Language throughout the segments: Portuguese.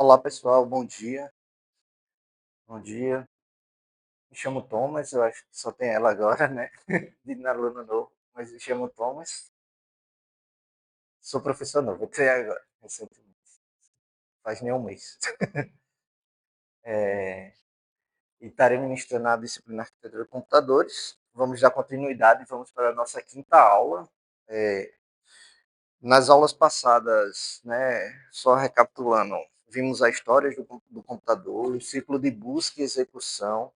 Olá pessoal, bom dia. Bom dia. Me chamo Thomas, eu acho que só tem ela agora, né? De aluno novo, mas me chamo Thomas. Sou professor novo, entrei agora, recentemente, faz nem um mês. E estarei ministrando a disciplina Arquitetura de Computadores. Vamos dar continuidade, vamos para a nossa quinta aula. É, Nas aulas passadas, né, só recapitulando, vimos a história do computador, o ciclo de busca e execução,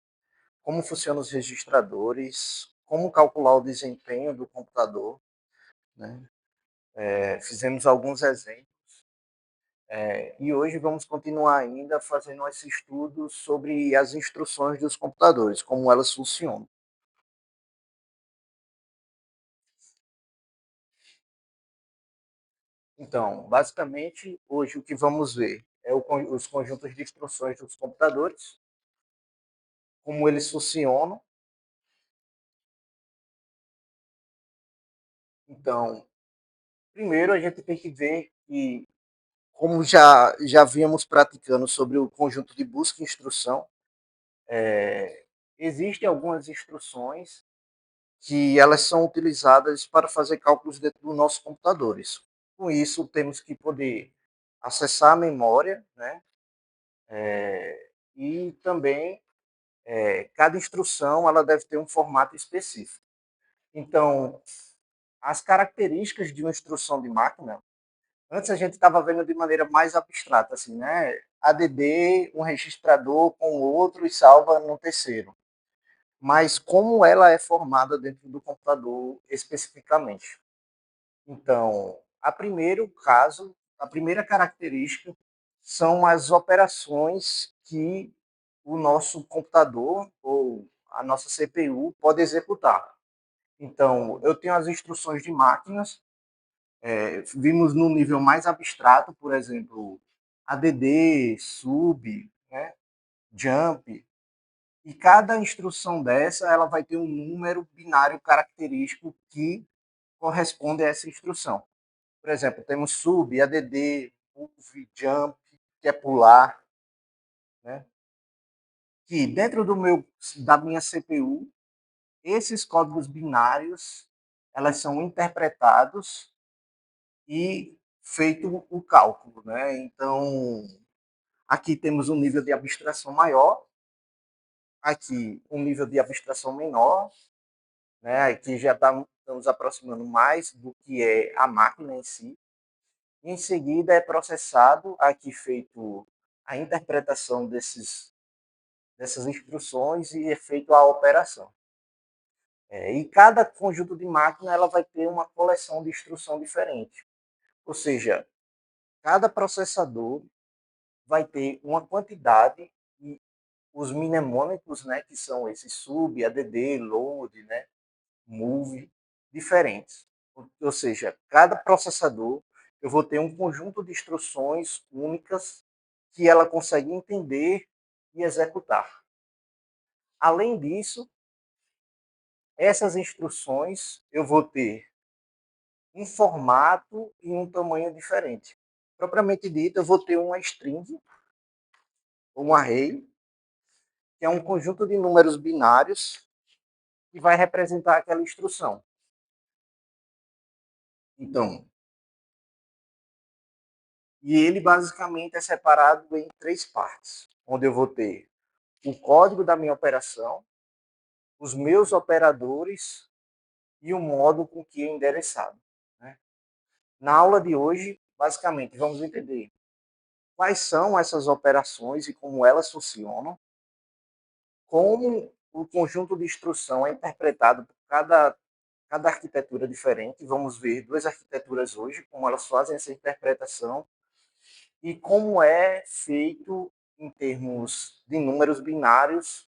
como funcionam os registradores, como calcular o desempenho do computador, né? Fizemos alguns exemplos. E hoje vamos continuar ainda fazendo esse estudo sobre as instruções dos computadores, como elas funcionam. Então, basicamente, hoje o que vamos ver é os conjuntos de instruções dos computadores, como eles funcionam. Então, primeiro a gente tem que ver que, como já víamos praticando sobre o conjunto de busca e instrução, existem algumas instruções que elas são utilizadas para fazer cálculos dentro dos nossos computadores. Com isso, temos que poder acessar a memória, né? E também cada instrução ela deve ter um formato específico. Então, as características de uma instrução de máquina, antes a gente estava vendo de maneira mais abstrata, assim, né? ADD, um registrador com outro e salva no terceiro. Mas como ela é formada dentro do computador especificamente. Então, a primeira característica são as operações que o nosso computador ou a nossa CPU pode executar. Então, eu tenho as instruções de máquinas, vimos no nível mais abstrato, por exemplo, ADD, sub, né, jump, e cada instrução dessa ela vai ter um número binário característico que corresponde a essa instrução. Por exemplo, temos sub, add, move, jump, que é pular, né? Que dentro da minha CPU, esses códigos binários, elas são interpretados e feito o cálculo, né? Então, aqui temos um nível de abstração maior, aqui um nível de abstração menor, né? Aqui já estamos aproximando mais do que é a máquina em si. Em seguida é processado, aqui feito a interpretação dessas instruções e é feito a operação. E cada conjunto de máquina ela vai ter uma coleção de instrução diferente. Ou seja, cada processador vai ter uma quantidade e os mnemônicos, né, que são esses sub, add, load, né, move, diferentes. Ou seja, cada processador eu vou ter um conjunto de instruções únicas que ela consegue entender e executar. Além disso, essas instruções eu vou ter um formato e um tamanho diferente. Propriamente dito, eu vou ter uma string, um array, que é um conjunto de números binários que vai representar aquela instrução. Então, e ele basicamente é separado em três partes, onde eu vou ter o código da minha operação, os meus operadores e o modo com que é endereçado, né? Na aula de hoje, basicamente, vamos entender quais são essas operações e como elas funcionam, como o conjunto de instrução é interpretado por cada arquitetura diferente. Vamos ver duas arquiteturas hoje, como elas fazem essa interpretação e como é feito em termos de números binários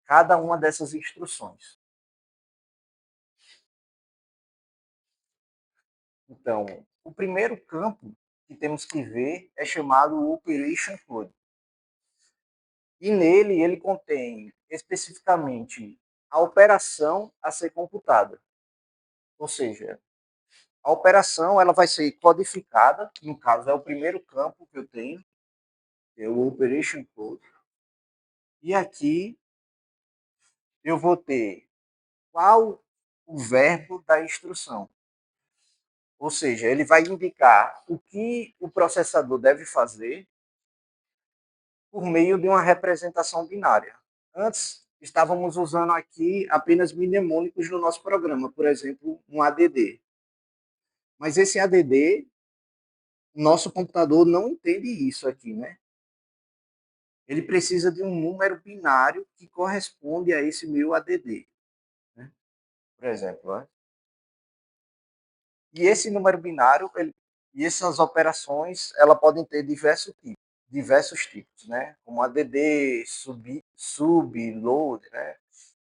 cada uma dessas instruções. Então, o primeiro campo que temos que ver é chamado Operation Code. E nele ele contém especificamente a operação a ser computada. Ou seja, a operação ela vai ser codificada, no caso é o primeiro campo que eu tenho, ter o Operation Code, e aqui eu vou ter qual o verbo da instrução. Ou seja, ele vai indicar o que o processador deve fazer por meio de uma representação binária. Antes, estávamos usando aqui apenas mnemônicos no nosso programa, por exemplo, um ADD. Mas esse ADD, nosso computador não entende isso aqui, né? Ele precisa de um número binário que corresponde a esse meu ADD, né? Por exemplo, né? E esse número binário, e essas operações, ela podem ter diversos tipos, né? Como ADD, sub, load, né?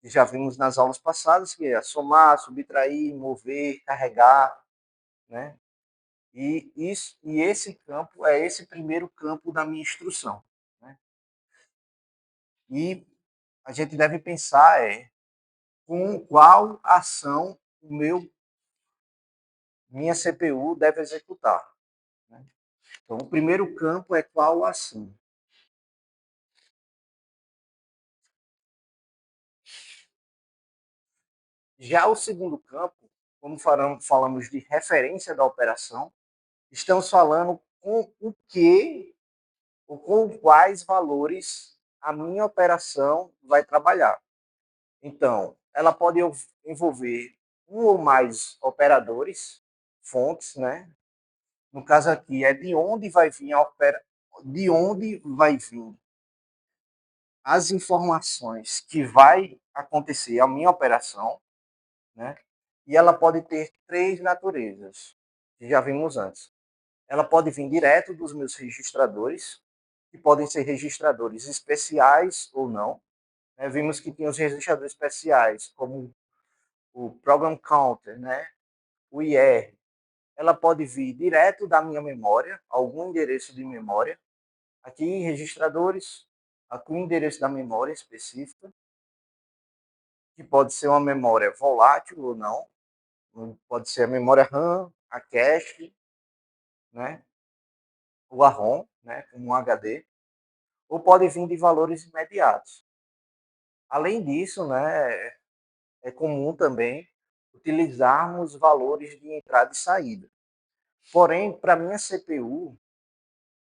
Que já vimos nas aulas passadas, que é somar, subtrair, mover, carregar, né? E esse campo é esse primeiro campo da minha instrução, né? E a gente deve pensar com qual ação minha CPU deve executar, né? Então, o primeiro campo é qual ação. Já o segundo campo, como falamos de referência da operação, estamos falando com o que ou com quais valores a minha operação vai trabalhar. Então, ela pode envolver um ou mais operadores, fontes, né? No caso aqui é de onde vai vir as informações que vai acontecer a minha operação, né? E ela pode ter três naturezas, que já vimos antes. Ela pode vir direto dos meus registradores, que podem ser registradores especiais ou não. Né? Vimos que tem os registradores especiais, como o Program Counter, né? O IR. Ela pode vir direto da minha memória, algum endereço de memória. Aqui em registradores, aqui o endereço da memória específica, que pode ser uma memória volátil ou não. Pode ser a memória RAM, a cache, né? O a ROM, né? Como um HD. Ou pode vir de valores imediatos. Além disso, né, é comum também utilizarmos valores de entrada e saída. Porém, para minha CPU,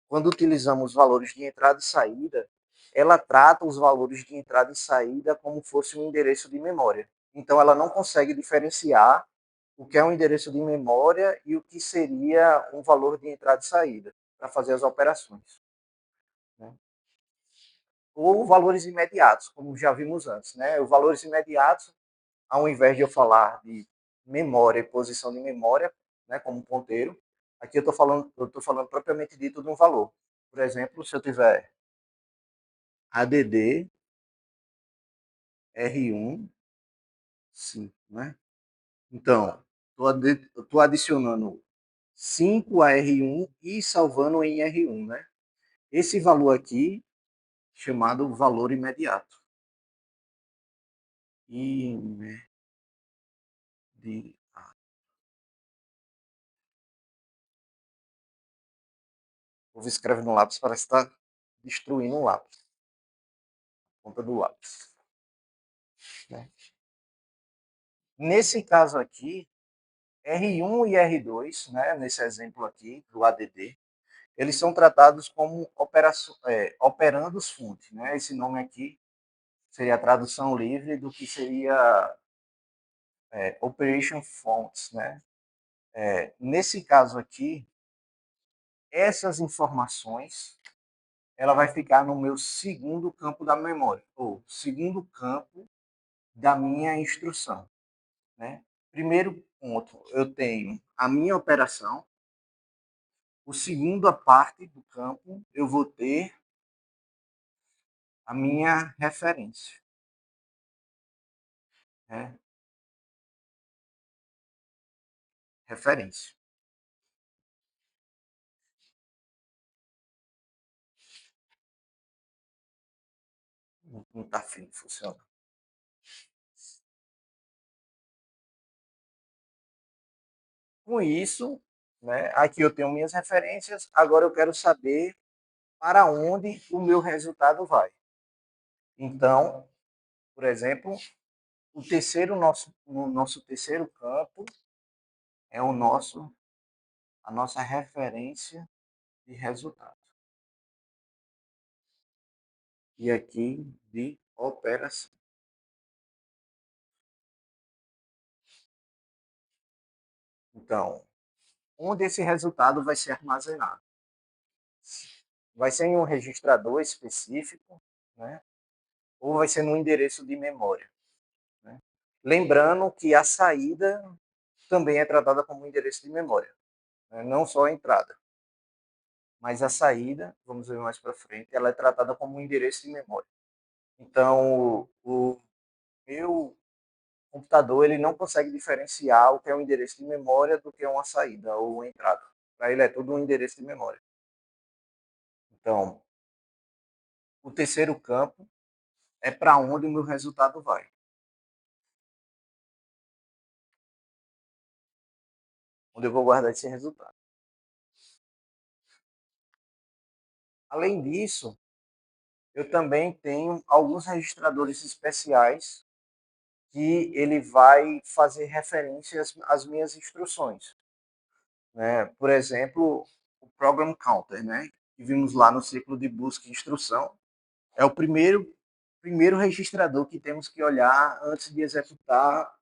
quando utilizamos valores de entrada e saída, ela trata os valores de entrada e saída como fosse um endereço de memória. Então, ela não consegue diferenciar o que é um endereço de memória e o que seria um valor de entrada e saída para fazer as operações, né? Ou valores imediatos, como já vimos antes, né? Os valores imediatos, ao invés de eu falar de memória e posição de memória, né, como ponteiro, aqui eu estou falando propriamente dito de um valor. Por exemplo, se eu tiver ADD R1, 5, né? Então, estou adicionando 5 a R1 e salvando em R1, né? Esse valor aqui, chamado valor imediato. Imediato. O povo escreve no lápis, parece que está destruindo o lápis. Ponta do lápis. Né? Nesse caso aqui, R1 e R2, né, nesse exemplo aqui do ADD, eles são tratados como operandos fonte. Né? Esse nome aqui seria a tradução livre do que seria Operation Fonts. Né? Nesse caso aqui, essas informações ela vai ficar no meu segundo campo da memória, ou segundo campo da minha instrução. Né? Primeiro ponto, eu tenho a minha operação. O segundo, a parte do campo, eu vou ter a minha referência. Né? Referência. Não está afim de funcionar. Com isso, né, aqui eu tenho minhas referências, agora eu quero saber para onde o meu resultado vai. Então, por exemplo, o nosso terceiro campo é a nossa referência de resultado. E aqui de operação. Então, onde esse resultado vai ser armazenado? Vai ser em um registrador específico, né? Ou vai ser no endereço de memória. Né? Lembrando que a saída também é tratada como endereço de memória, né? Não só a entrada. Mas a saída, vamos ver mais para frente, ela é tratada como um endereço de memória. Então, o meu computador ele não consegue diferenciar o que é um endereço de memória do que é uma saída ou uma entrada. Para ele é tudo um endereço de memória. Então, o terceiro campo é para onde o meu resultado vai. Onde eu vou guardar esse resultado. Além disso, eu também tenho alguns registradores especiais que ele vai fazer referência às minhas instruções. Né? Por exemplo, o Program Counter, né? Que vimos lá no ciclo de busca e instrução, é o primeiro registrador que temos que olhar antes de executar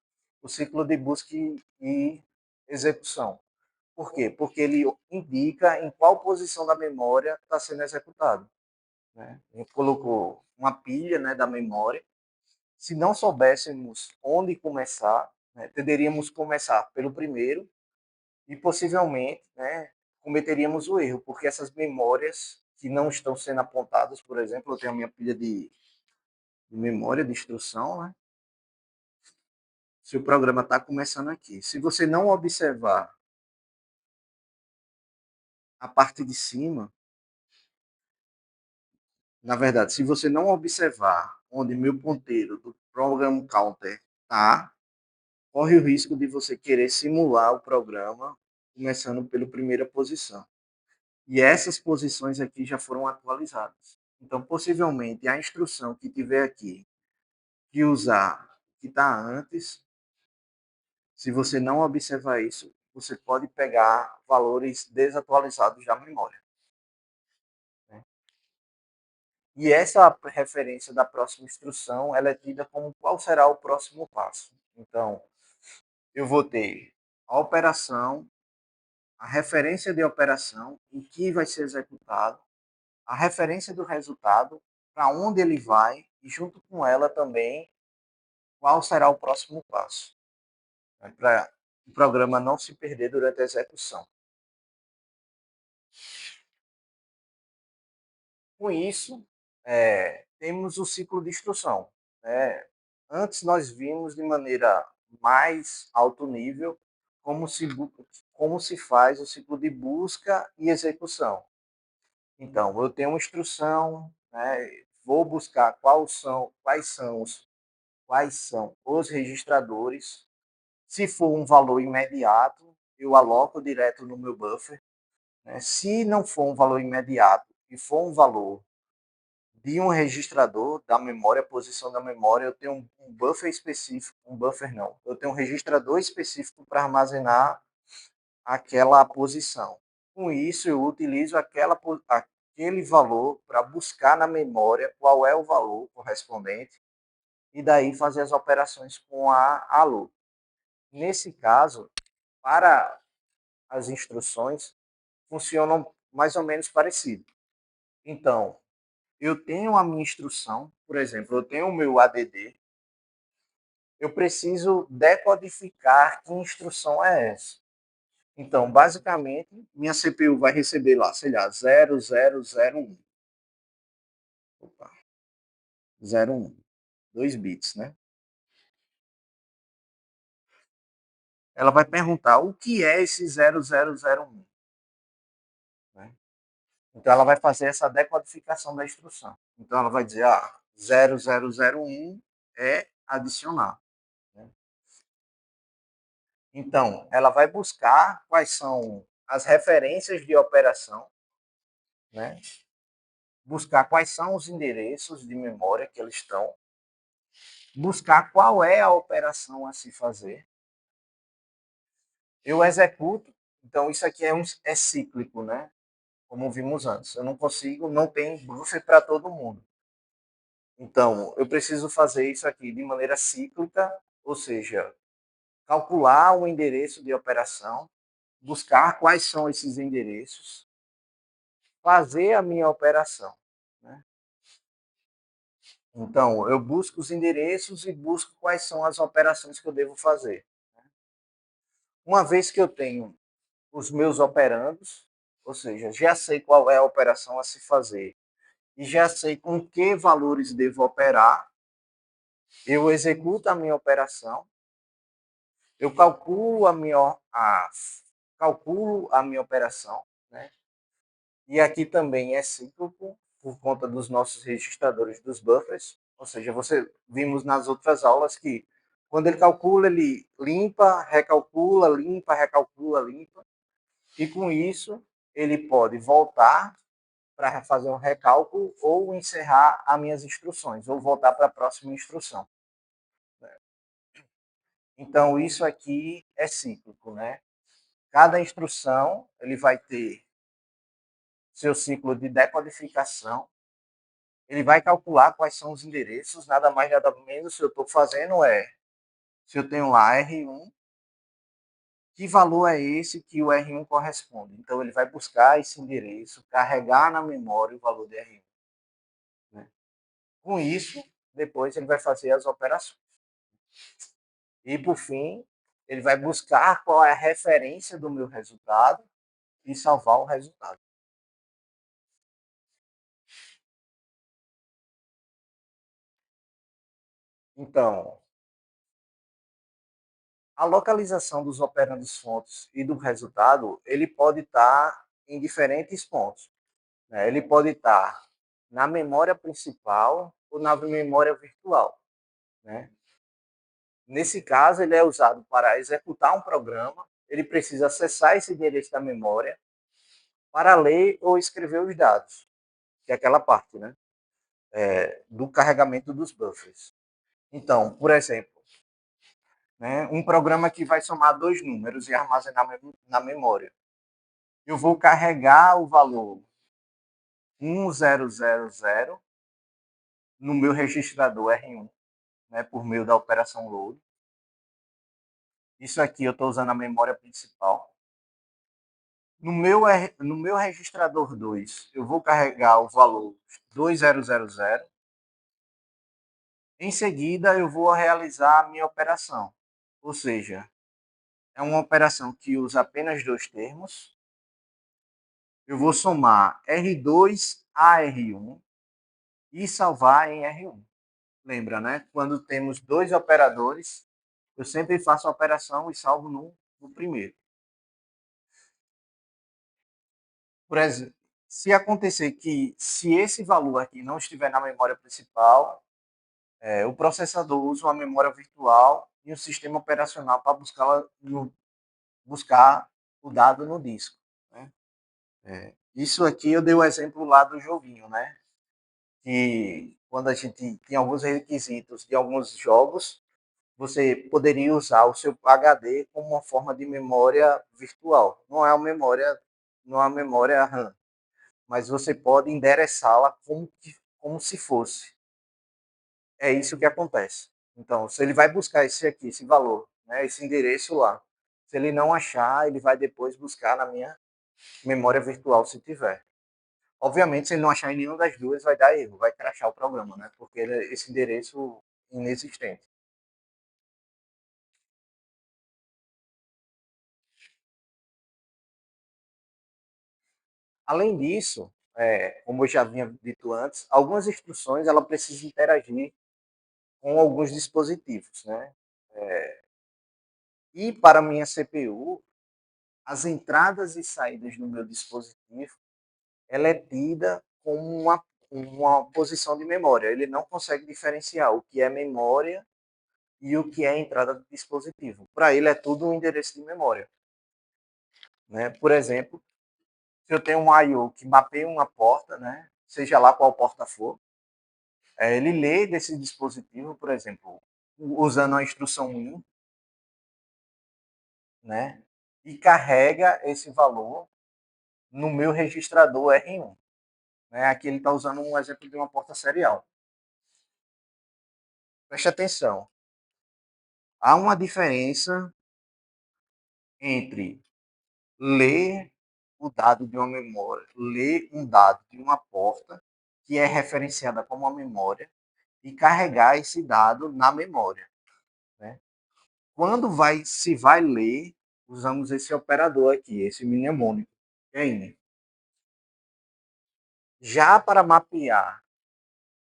o ciclo de busca e execução. Por quê? Porque ele indica em qual posição da memória está sendo executado. Né? A gente colocou uma pilha, né, da memória. Se não soubéssemos onde começar, né, poderíamos começar pelo primeiro e possivelmente, né, cometeríamos o erro, porque essas memórias que não estão sendo apontadas, por exemplo, eu tenho a minha pilha de memória de instrução, né? Se o programa está começando aqui, se você não observar a parte de cima, na verdade, se você não observar onde meu ponteiro do Program Counter está, corre o risco de você querer simular o programa começando pela primeira posição. E essas posições aqui já foram atualizadas. Então, possivelmente, a instrução que tiver aqui que usar o que está antes, se você não observar isso, você pode pegar valores desatualizados da memória. Né? E essa referência da próxima instrução, ela é tida como qual será o próximo passo. Então, eu vou ter a operação, a referência de operação, em que vai ser executado, a referência do resultado, para onde ele vai, e junto com ela também, qual será o próximo passo, né, para o programa não se perder durante a execução. Com isso, temos o ciclo de instrução. Né? Antes nós vimos de maneira mais alto nível como se faz o ciclo de busca e execução. Então, eu tenho uma instrução, né? Vou buscar quais são os registradores. Se for um valor imediato, eu aloco direto no meu buffer. Né? Se não for um valor imediato e for um valor de um registrador da memória, posição da memória, eu tenho um buffer específico, um buffer não, eu tenho um registrador específico para armazenar aquela posição. Com isso, eu utilizo aquele valor para buscar na memória qual é o valor correspondente e daí fazer as operações com a loop. Nesse caso, para as instruções, funcionam mais ou menos parecido. Então, eu tenho a minha instrução, por exemplo, eu tenho o meu ADD, eu preciso decodificar que instrução é essa. Então, basicamente, minha CPU vai receber lá, sei lá, 0001. Opa, 01. 2 bits, né? Ela vai perguntar o que é esse 0001. Né? Então, ela vai fazer essa decodificação da instrução. Então, ela vai dizer, 0001 é adicionar. Né? Então, ela vai buscar quais são as referências de operação, né? buscar quais são os endereços de memória que eles estão, buscar qual é a operação a se fazer. Eu executo, então isso aqui é cíclico, né? Como vimos antes. Eu não consigo, não tem buffer para todo mundo. Então, eu preciso fazer isso aqui de maneira cíclica, ou seja, calcular o endereço de operação, buscar quais são esses endereços, fazer a minha operação. Né? Então, eu busco os endereços e busco quais são as operações que eu devo fazer. Uma vez que eu tenho os meus operandos, ou seja, já sei qual é a operação a se fazer e já sei com que valores devo operar, eu executo a minha operação, eu calculo a minha operação, né? E aqui também é cíclico por conta dos nossos registradores dos buffers, ou seja, você vimos nas outras aulas que quando ele calcula, ele limpa, recalcula, limpa, e com isso ele pode voltar para fazer um recálculo ou encerrar as minhas instruções, ou voltar para a próxima instrução. Então, isso aqui é cíclico, né? Cada instrução ele vai ter seu ciclo de decodificação, ele vai calcular quais são os endereços, nada mais, nada menos, se eu estou fazendo se eu tenho lá R1, que valor é esse que o R1 corresponde? Então, ele vai buscar esse endereço, carregar na memória o valor de R1. Né? Com isso, depois ele vai fazer as operações. E, por fim, ele vai buscar qual é a referência do meu resultado e salvar o resultado. Então, a localização dos operandos fontes e do resultado, ele pode estar em diferentes pontos. Né? Ele pode estar na memória principal ou na memória virtual. Né? Nesse caso, ele é usado para executar um programa, ele precisa acessar esse endereço da memória para ler ou escrever os dados, que é aquela parte, né? Do carregamento dos buffers. Então, por exemplo, né, um programa que vai somar dois números e armazenar na memória. Eu vou carregar o valor 1000 no meu registrador R1, né, por meio da operação load. Isso aqui eu estou usando a memória principal. No meu registrador 2, eu vou carregar o valor 2000. Em seguida, eu vou realizar a minha operação. Ou seja, é uma operação que usa apenas dois termos. Eu vou somar R2 a R1 e salvar em R1. Lembra, né? Quando temos dois operadores, eu sempre faço a operação e salvo no primeiro. Por exemplo, se acontecer que, se esse valor aqui não estiver na memória principal, o processador usa uma memória virtual e um sistema operacional para buscar o dado no disco. Né? Isso aqui eu dei o exemplo lá do joguinho, né? Que quando a gente tem alguns requisitos de alguns jogos, você poderia usar o seu HD como uma forma de memória virtual. Não é uma memória RAM, mas você pode endereçá-la como se fosse. É isso que acontece. Então, se ele vai buscar esse valor, né, esse endereço lá, se ele não achar, ele vai depois buscar na minha memória virtual se tiver. Obviamente, se ele não achar em nenhuma das duas, vai dar erro, vai crashar o programa, né? Porque esse endereço inexistente. Além disso, como eu já havia dito antes, algumas instruções ela precisa interagir com alguns dispositivos, né? E para a minha CPU, as entradas e saídas do meu dispositivo, ela é tida como uma posição de memória. Ele não consegue diferenciar o que é memória e o que é entrada do dispositivo. Para ele é tudo um endereço de memória. Né? Por exemplo, se eu tenho um I/O que mapeia uma porta, né? seja lá qual porta for, ele lê desse dispositivo, por exemplo, usando a instrução IN, né? E carrega esse valor no meu registrador R1. Né? Aqui ele está usando um exemplo de uma porta serial. Preste atenção. Há uma diferença entre ler o dado de uma memória, ler um dado de uma porta que é referenciada como uma memória e carregar esse dado na memória. Né? Quando se vai ler, usamos esse operador aqui, esse mnemônico, que é INE. Já para mapear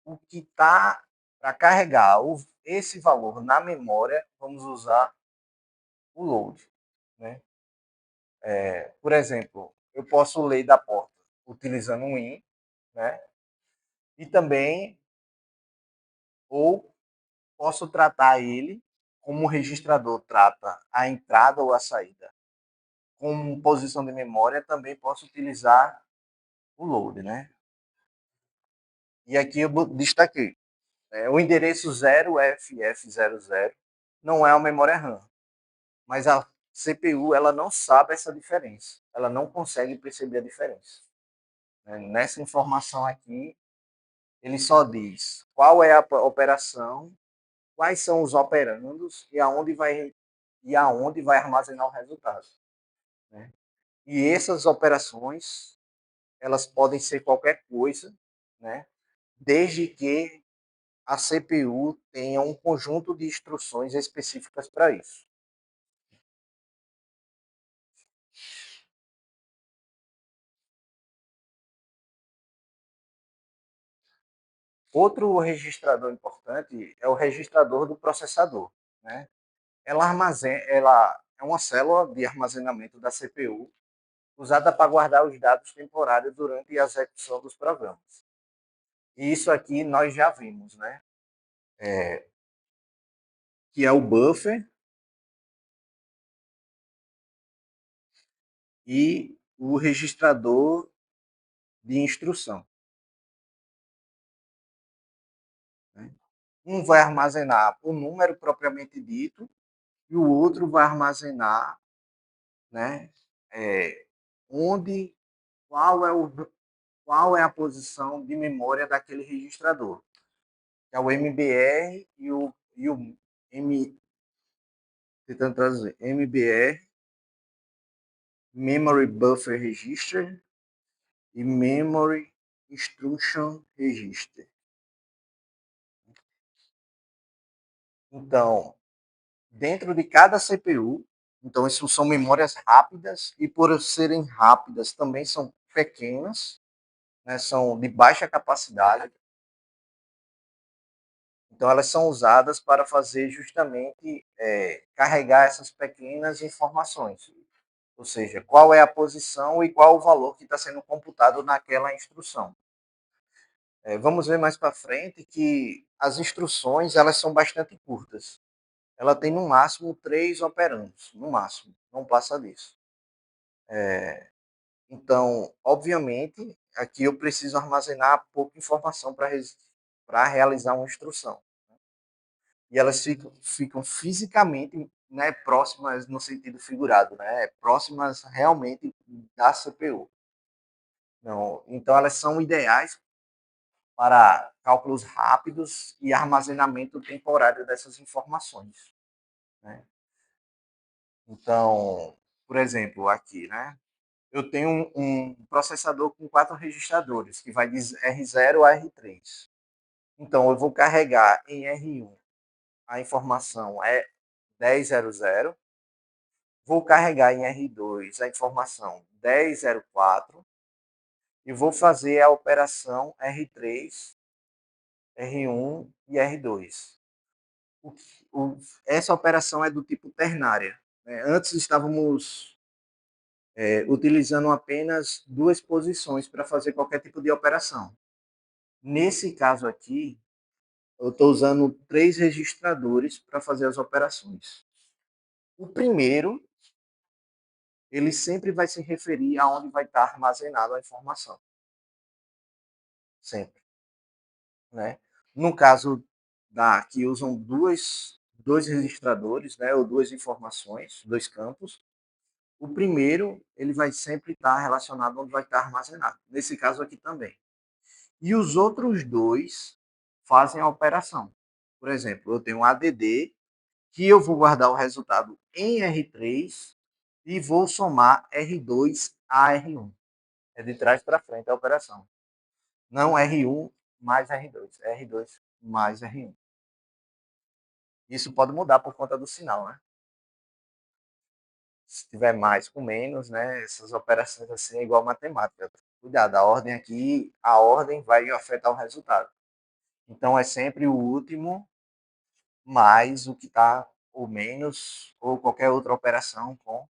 o que está para carregar esse valor na memória, vamos usar o load. Né? Por exemplo, eu posso ler da porta utilizando um IN, né? E também, ou posso tratar ele como o registrador trata a entrada ou a saída. Com posição de memória, também posso utilizar o load, né? E aqui eu destaquei. O endereço 0FF00 não é uma memória RAM, mas a CPU ela não sabe essa diferença. Ela não consegue perceber a diferença. Nessa informação aqui, ele só diz qual é a operação, quais são os operandos e aonde vai armazenar o resultado. Né? E essas operações, elas podem ser qualquer coisa, né? Desde que a CPU tenha um conjunto de instruções específicas para isso. Outro registrador importante é o registrador do processador. Né? Ela é uma célula de armazenamento da CPU usada para guardar os dados temporários durante a execução dos programas. E isso aqui nós já vimos, né? Que é o buffer e o registrador de instrução. Né? Um vai armazenar o número propriamente dito e o outro vai armazenar, né, onde, qual é, qual é a posição de memória daquele registrador. Que é o MBR e o tentando traduzir, MBR, Memory Buffer Register, e Memory Instruction Register. Então, dentro de cada CPU, então isso são memórias rápidas e por serem rápidas também são pequenas, né, são de baixa capacidade. Então elas são usadas para fazer justamente carregar essas pequenas informações, ou seja, qual é a posição e qual o valor que está sendo computado naquela instrução. Vamos ver mais para frente que as instruções elas são bastante curtas. Ela tem no máximo 3 operandos, no máximo, não passa disso. Então, obviamente, aqui eu preciso armazenar pouca informação para realizar uma instrução. E elas ficam fisicamente, né, próximas no sentido figurado, né, próximas realmente da CPU. Não, então, elas são ideais para cálculos rápidos e armazenamento temporário dessas informações. Né? Então, por exemplo, aqui, né? Eu tenho um processador com 4 registradores, que vai de R0 a R3. Então, eu vou carregar em R1 a informação é 1000, vou carregar em R2 a informação 1004 e vou fazer a operação R3, R1 e R2. O, essa operação é do tipo ternária. Né? Antes estávamos utilizando apenas 2 posições para fazer qualquer tipo de operação. Nesse caso aqui, eu estou usando 3 registradores para fazer as operações. O primeiro, ele sempre vai se referir aonde vai estar armazenada a informação. sempre, né? No caso que usam dois registradores, né, ou duas informações, dois campos, o primeiro ele vai sempre estar relacionado onde vai estar armazenado. Nesse caso aqui também. E os outros dois fazem a operação. Por exemplo, eu tenho um ADD que eu vou guardar o resultado em R3 e vou somar R2 a R1. É de trás para frente a operação. Não R1 mais R2, R2 mais R1. Isso pode mudar por conta do sinal, né? Se tiver mais com menos, né? Essas operações assim é igual matemática. Cuidado, a ordem aqui, a ordem vai afetar o resultado. Então é sempre o último mais o que está ou menos, ou qualquer outra operação com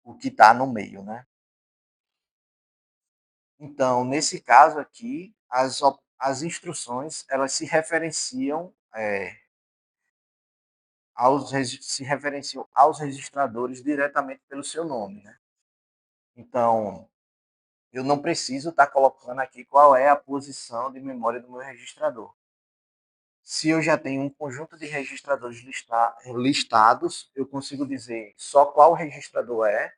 o que está no meio, né? Então, nesse caso aqui, as instruções elas se referenciam aos registradores diretamente pelo seu nome, né? Então, eu não preciso estar colocando aqui qual é a posição de memória do meu registrador. Se eu já tenho um conjunto de registradores listados, eu consigo dizer só qual registrador é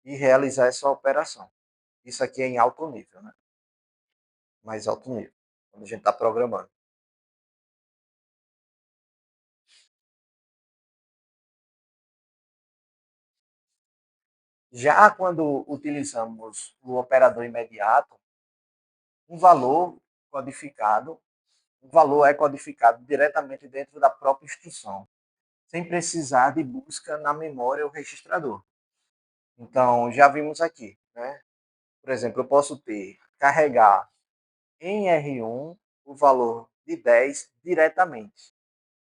e realizar essa operação. Isso aqui é em alto nível, né? Mais alto nível, quando a gente está programando. Já quando utilizamos o operador imediato, um valor codificado, o valor é codificado diretamente dentro da própria instrução, sem precisar de busca na memória ou registrador. Então, já vimos aqui, né? Por exemplo, eu posso carregar em R1 o valor de 10 diretamente.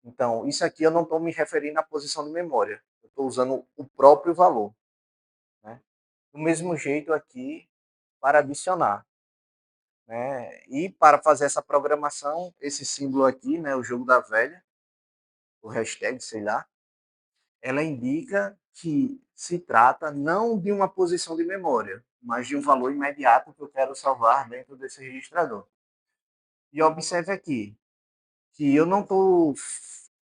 Então, isso aqui eu não estou me referindo à posição de memória, eu estou usando o próprio valor, né? Do mesmo jeito aqui para adicionar, né? E para fazer essa programação, esse símbolo aqui, né, o jogo da velha, o hashtag, sei lá, ela indica que se trata não de uma posição de memória, mas de um valor imediato que eu quero salvar dentro desse registrador. E observe aqui que eu não estou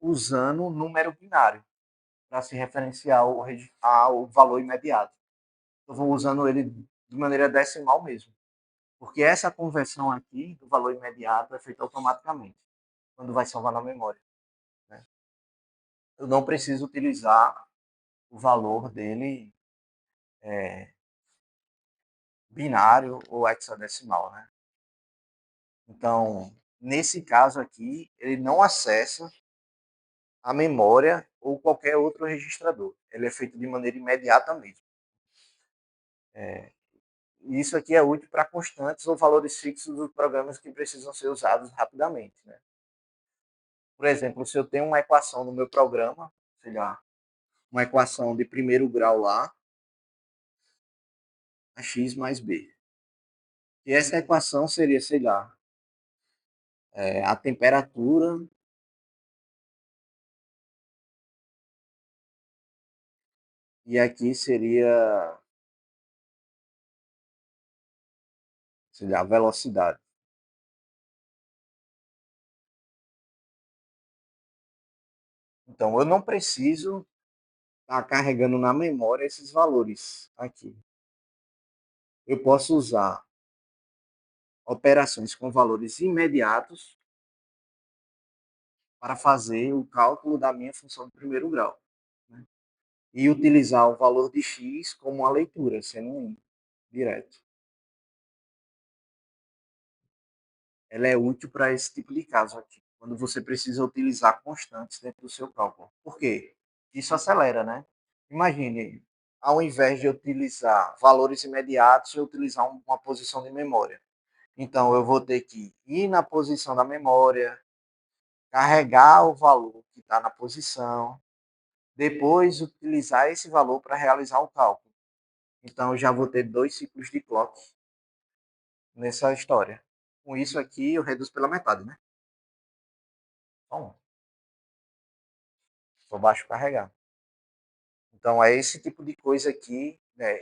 usando número binário para se referenciar ao valor imediato. Eu vou usando ele de maneira decimal mesmo. Porque essa conversão aqui do valor imediato é feita automaticamente, quando vai salvar na memória, né? Eu não preciso utilizar o valor dele binário ou hexadecimal, né? Então, nesse caso aqui, ele não acessa a memória ou qualquer outro registrador. Ele é feito de maneira imediata mesmo. E isso aqui é útil para constantes ou valores fixos dos programas que precisam ser usados rapidamente, né? Por exemplo, se eu tenho uma equação no meu programa, sei lá, uma equação de primeiro grau lá, a x mais b. E essa equação seria, sei lá, a temperatura e aqui seria, sei lá, a velocidade. Então, eu não preciso estar carregando na memória esses valores aqui. Eu posso usar operações com valores imediatos para fazer o cálculo da minha função de primeiro grau, né? E utilizar o valor de x como uma leitura, sendo um direto. Ela é útil para esse tipo de caso aqui, quando você precisa utilizar constantes dentro do seu cálculo. Por quê? Isso acelera, né? Imagine, ao invés de eu utilizar valores imediatos, eu utilizar uma posição de memória. Então, eu vou ter que ir na posição da memória, carregar o valor que está na posição, depois utilizar esse valor para realizar o cálculo. Então, eu já vou ter dois ciclos de clock nessa história. Com isso aqui, eu reduzo pela metade, né? Bom, só baixo carregar. Então, é esse tipo de coisa aqui, né,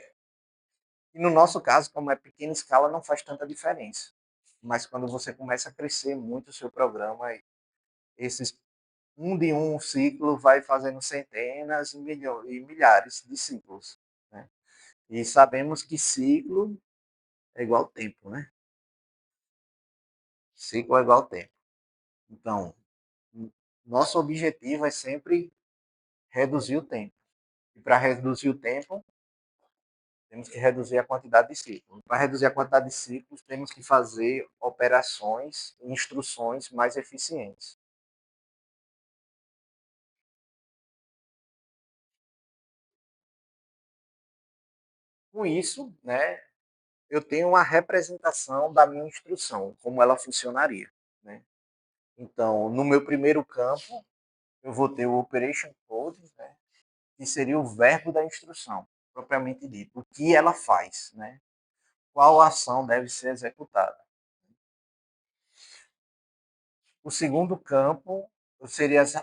E no nosso caso, como é pequena escala, não faz tanta diferença. Mas quando você começa a crescer muito o seu programa, esses um de um ciclo vai fazendo centenas e milhares de ciclos. Né? E sabemos que ciclo é igual tempo, né? Ciclo é igual tempo. Então, nosso objetivo é sempre reduzir o tempo. E para reduzir o tempo, temos que reduzir a quantidade de ciclos. Para reduzir a quantidade de ciclos, temos que fazer operações e instruções mais eficientes. Com isso, né, eu tenho uma representação da minha instrução, como ela funcionaria. Né? Então, no meu primeiro campo, eu vou ter o Operation Code, né, que seria o verbo da instrução, propriamente dito. O que ela faz, né? Qual ação deve ser executada. O segundo campo seria as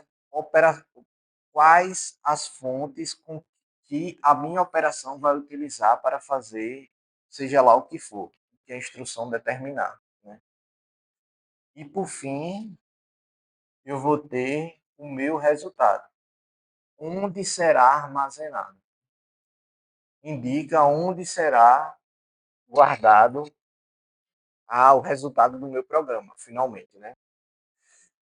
quais as fontes com que a minha operação vai utilizar para fazer, seja lá o que for, que a instrução determinar. Né? E, por fim, eu vou ter o meu resultado. Onde será armazenado? Indica onde será guardado o resultado do meu programa, finalmente. Né?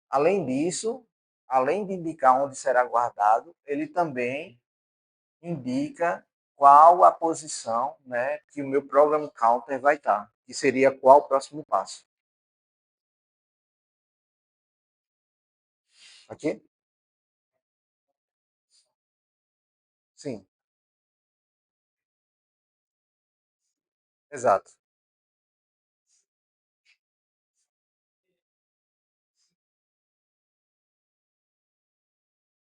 Além disso, além de indicar onde será guardado, ele também indica qual a posição, né, que o meu program counter vai estar, que seria qual o próximo passo. Aqui? Sim, exato.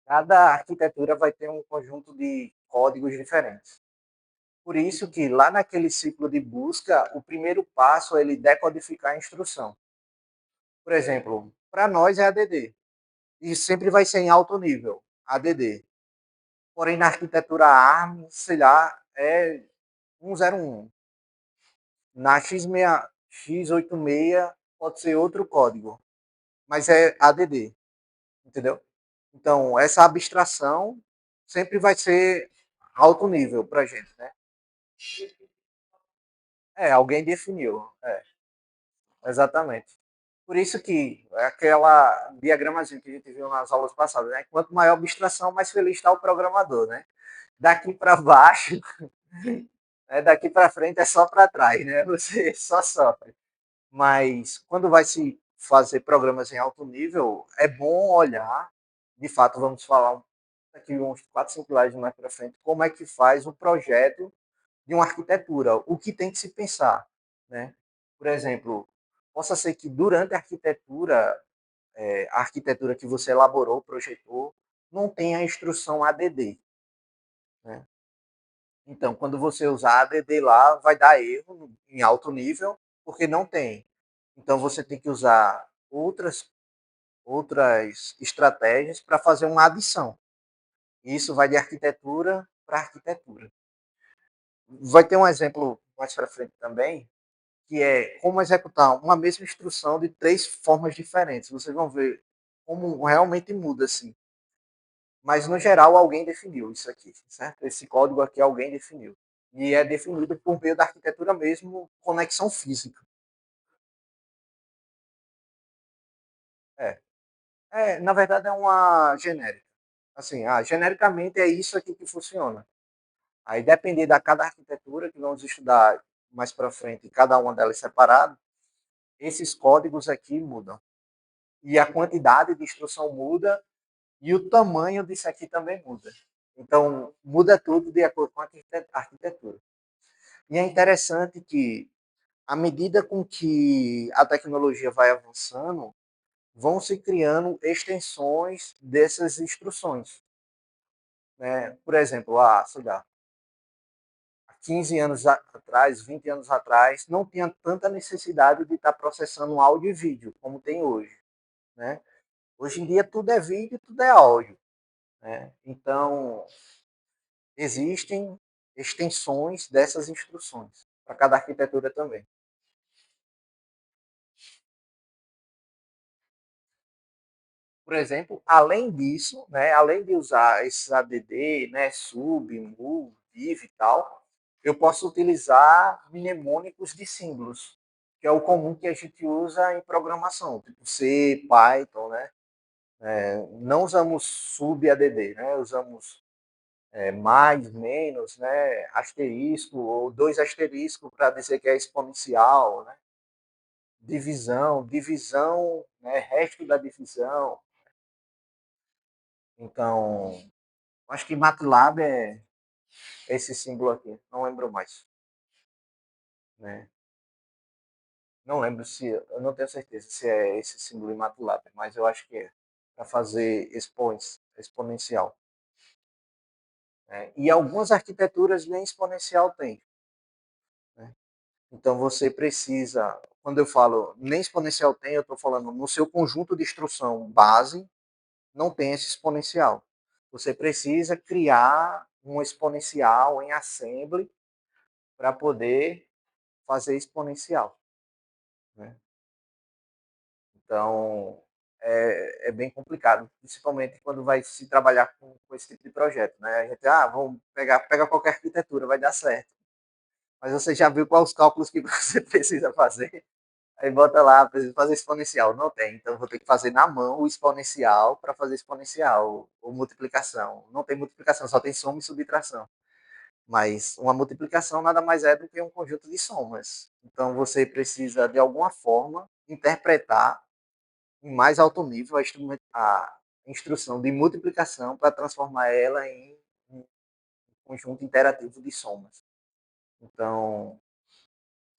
Cada arquitetura vai ter um conjunto de códigos diferentes. Por isso que lá naquele ciclo de busca, o primeiro passo é ele decodificar a instrução. Por exemplo, para nós é ADD. E sempre vai ser em alto nível, ADD. Porém, na arquitetura ARM, sei lá, é 101. Na x86 pode ser outro código, mas é ADD, entendeu? Então, essa abstração sempre vai ser alto nível para a gente, né? Alguém definiu. Exatamente. Por isso que aquela diagramazinha que a gente viu nas aulas passadas, né? Quanto maior a abstração, mais feliz está o programador, né? Daqui para baixo, daqui para frente é só para trás, né? Você só sofre. Mas quando vai se fazer programas em alto nível, é bom olhar, de fato, vamos falar aqui uns 4, 5 slides mais para frente, como é que faz o projeto de uma arquitetura, o que tem que se pensar. Né? Por exemplo, possa ser que durante a arquitetura que você elaborou, projetou, não tenha a instrução ADD. Né? Então, quando você usar ADD lá, vai dar erro em alto nível, porque não tem. Então, você tem que usar outras estratégias para fazer uma adição. Isso vai de arquitetura para arquitetura. Vai ter um exemplo mais para frente também, que é como executar uma mesma instrução de 3 formas diferentes. Vocês vão ver como realmente muda assim. Mas, no geral, alguém definiu isso aqui, certo? Esse código aqui alguém definiu. E é definido por meio da arquitetura mesmo, conexão física. É. Na verdade, é uma genérica. Assim, genericamente é isso aqui que funciona. Aí, depender da cada arquitetura, que vamos estudar mais para frente, cada uma delas separada, esses códigos aqui mudam. E a quantidade de instrução muda e o tamanho disso aqui também muda. Então, muda tudo de acordo com a arquitetura. E é interessante que, à medida com que a tecnologia vai avançando, vão se criando extensões dessas instruções. Né? Por exemplo, sei lá, 15 anos atrás, 20 anos atrás, não tinha tanta necessidade de estar processando áudio e vídeo como tem hoje. Né? Hoje em dia tudo é vídeo e tudo é áudio. Né? Então, existem extensões dessas instruções. para cada arquitetura também. Por exemplo, além disso, né, além de usar esses ADD, né, sub, move, div e tal, eu posso utilizar mnemônicos de símbolos, que é o comum que a gente usa em programação, tipo C, Python, né? Não usamos sub ADD, né? Usamos mais, menos, né? Asterisco ou dois asteriscos para dizer que é exponencial, né? Divisão, né? Resto da divisão. Então, acho que MATLAB é esse símbolo aqui, não lembro mais, né? Não lembro se, eu não tenho certeza se é esse símbolo em MATLAB, mas eu acho que é para fazer exponencial. Né? E algumas arquiteturas nem exponencial tem. Né? Então você precisa, quando eu falo nem exponencial tem, eu estou falando no seu conjunto de instrução base, não tem esse exponencial. Você precisa criar um exponencial em assembly para poder fazer exponencial. Né? Então, é bem complicado, principalmente quando vai se trabalhar com esse tipo de projeto. Né? A gente, vamos pega qualquer arquitetura, vai dar certo. Mas você já viu quais os cálculos que você precisa fazer? Aí bota lá, preciso fazer exponencial. Não tem, então vou ter que fazer na mão o exponencial para fazer exponencial, ou multiplicação. Não tem multiplicação, só tem soma e subtração. Mas uma multiplicação nada mais é do que um conjunto de somas. Então você precisa, de alguma forma, interpretar em mais alto nível a instrução de multiplicação para transformar ela em um conjunto interativo de somas. Então,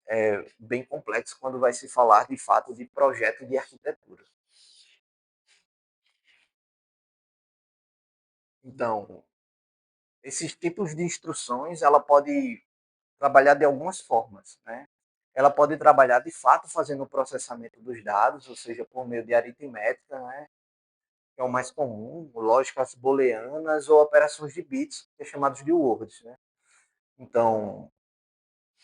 é bem complexo quando vai se falar de fato de projeto de arquitetura. Então, esses tipos de instruções, ela pode trabalhar de algumas formas, né? Ela pode trabalhar de fato fazendo o processamento dos dados, ou seja, por meio de aritmética, né? Que é o mais comum, lógicas booleanas ou operações de bits, que é chamados de words, né? Então,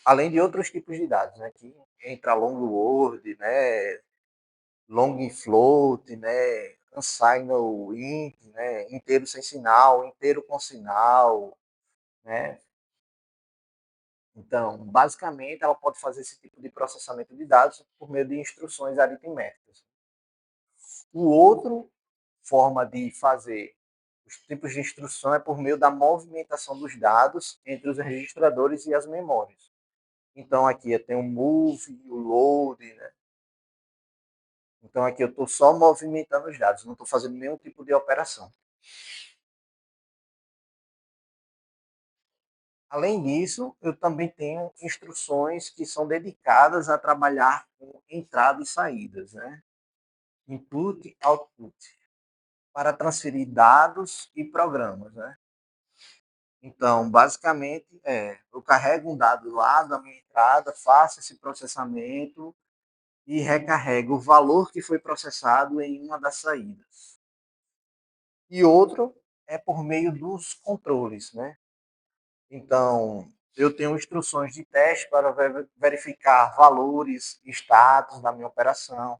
além de outros tipos de dados, né? Que entra long word, né? Long float, né? Unsigned int, né? Inteiro sem sinal, inteiro com sinal, né? Então, basicamente, ela pode fazer esse tipo de processamento de dados por meio de instruções aritméticas. O outro forma de fazer os tipos de instrução é por meio da movimentação dos dados entre os registradores e as memórias. Então, aqui eu tenho o move, o load, né? Então, aqui eu estou só movimentando os dados, não estou fazendo nenhum tipo de operação. Além disso, eu também tenho instruções que são dedicadas a trabalhar com entrada e saídas, né? Input, output, para transferir dados e programas, né? Então, basicamente, eu carrego um dado lá da minha entrada, faço esse processamento e recarrego o valor que foi processado em uma das saídas. E outro é por meio dos controles, né? Então, eu tenho instruções de teste para verificar valores, status da minha operação,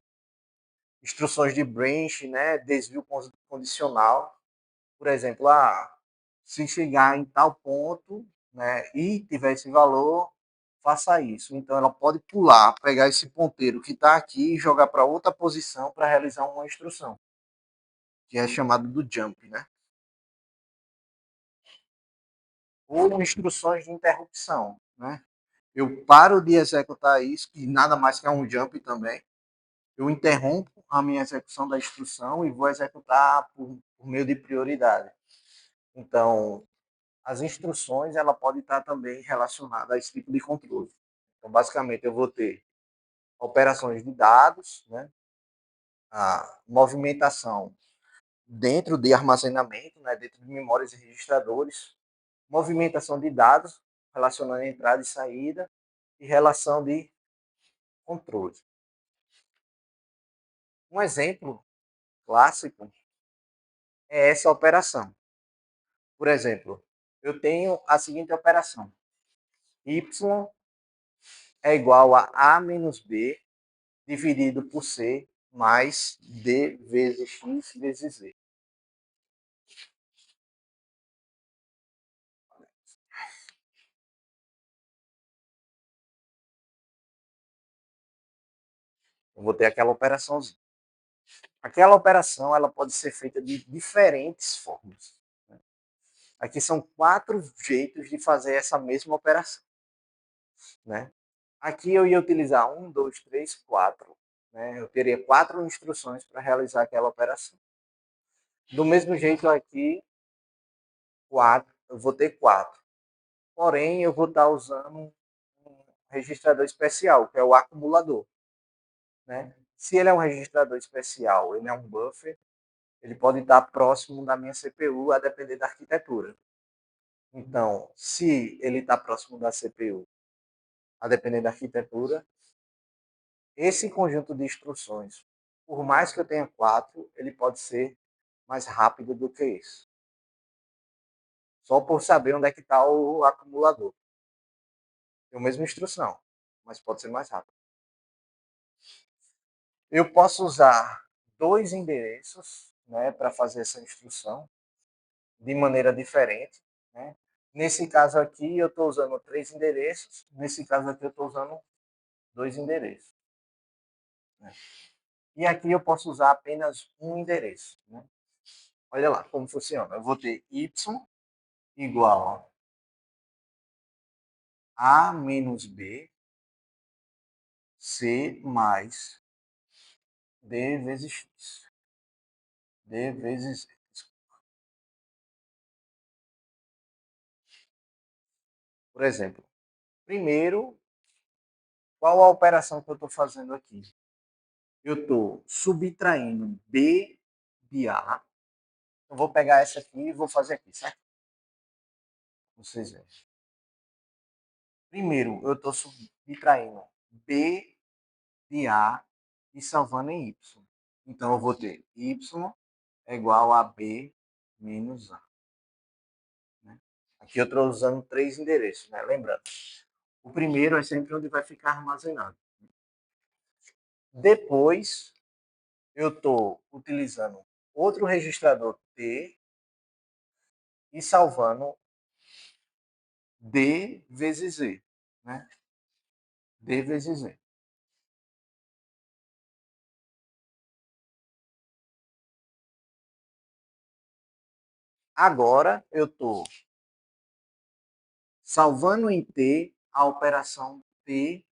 instruções de branch, né, desvio condicional, por exemplo, se chegar em tal ponto, né, e tiver esse valor, faça isso. Então, ela pode pular, pegar esse ponteiro que está aqui e jogar para outra posição para realizar uma instrução, que é chamado do jump, né? Ou instruções de interrupção, né? Eu paro de executar isso, que nada mais que é um jump também. Eu interrompo a minha execução da instrução e vou executar por meio de prioridade. Então, as instruções ela pode estar também relacionada a esse tipo de controle. Então, basicamente, eu vou ter operações de dados, né? A movimentação dentro de armazenamento, né? Dentro de memórias e registradores, movimentação de dados relacionando a entrada e saída e relação de controle. Um exemplo clássico é essa operação. Por exemplo, eu tenho a seguinte operação: y é igual a A menos B dividido por C mais D vezes X vezes Z. Eu vou ter aquela operaçãozinha. Aquela operação ela pode ser feita de diferentes formas. Aqui são 4 jeitos de fazer essa mesma operação. Né? Aqui eu ia utilizar 1, 2, 3, 4. Né? Eu teria 4 instruções para realizar aquela operação. Do mesmo jeito aqui, 4, eu vou ter 4. Porém, eu vou estar usando um registrador especial, que é o acumulador. Né? Se ele é um registrador especial, ele é um buffer, ele pode estar próximo da minha CPU, a depender da arquitetura. Então, se ele está próximo da CPU, a depender da arquitetura, esse conjunto de instruções, por mais que eu tenha 4, ele pode ser mais rápido do que isso. Só por saber onde é que está o acumulador. Tem a mesma instrução, mas pode ser mais rápido. Eu posso usar 2 endereços, né, para fazer essa instrução de maneira diferente. Né? Nesse caso aqui, eu estou usando 3 endereços. Nesse caso aqui, eu estou usando 2 endereços. Né? E aqui eu posso usar apenas um endereço. Né? Olha lá como funciona. Eu vou ter y igual a menos b, c mais d vezes x. D vezes z. Por exemplo, primeiro, qual a operação que eu estou fazendo aqui? Eu estou subtraindo b de a. Eu vou pegar essa aqui e vou fazer aqui, certo? Vocês veem. Primeiro, eu estou subtraindo b de a e salvando em y. Então, eu vou ter y é igual a b menos a. Né? Aqui eu estou usando 3 endereços, né? Lembrando. O primeiro é sempre onde vai ficar armazenado. Depois, eu estou utilizando outro registrador T e salvando D vezes Z. Né? D vezes Z. Agora, eu estou salvando em T a operação T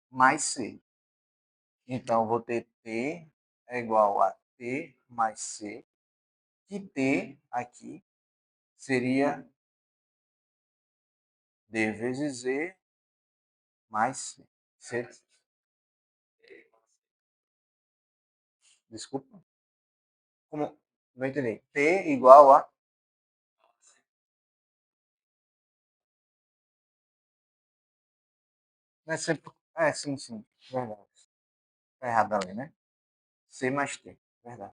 mais C. Então, vou ter T é igual a T mais C, que T aqui seria D vezes Z mais C. Desculpa. Como? Não entendi. T igual a... Não é, sempre... é sim, sim. Verdade. Tá errado ali, né? C mais T. Verdade.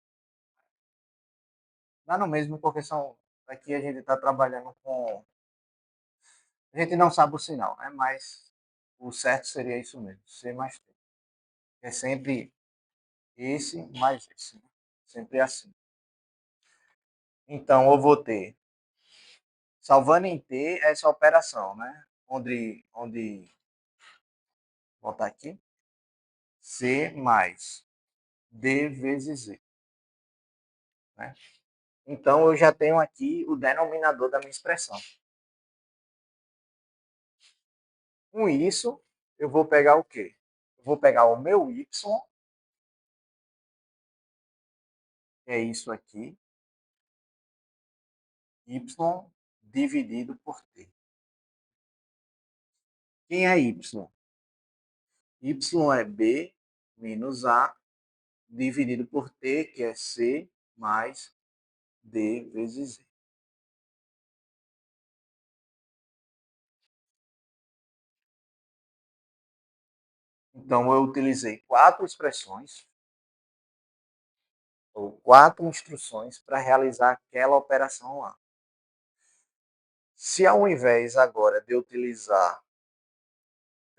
Dá no mesmo, porque são... Aqui a gente está trabalhando com... A gente não sabe o sinal, né? Mas o certo seria isso mesmo. C mais T. É sempre esse mais esse. Né? Sempre assim. Então, eu vou ter, salvando em T, essa operação, né? Onde vou botar aqui, C mais D vezes Z. Né? Então, eu já tenho aqui o denominador da minha expressão. Com isso, eu vou pegar o quê? Eu vou pegar o meu y, que é isso aqui, y dividido por t. Quem é y? Y é b menos a dividido por t, que é c mais d vezes z. Então, eu utilizei 4 expressões, ou 4 instruções para realizar aquela operação lá. Se ao invés agora de eu utilizar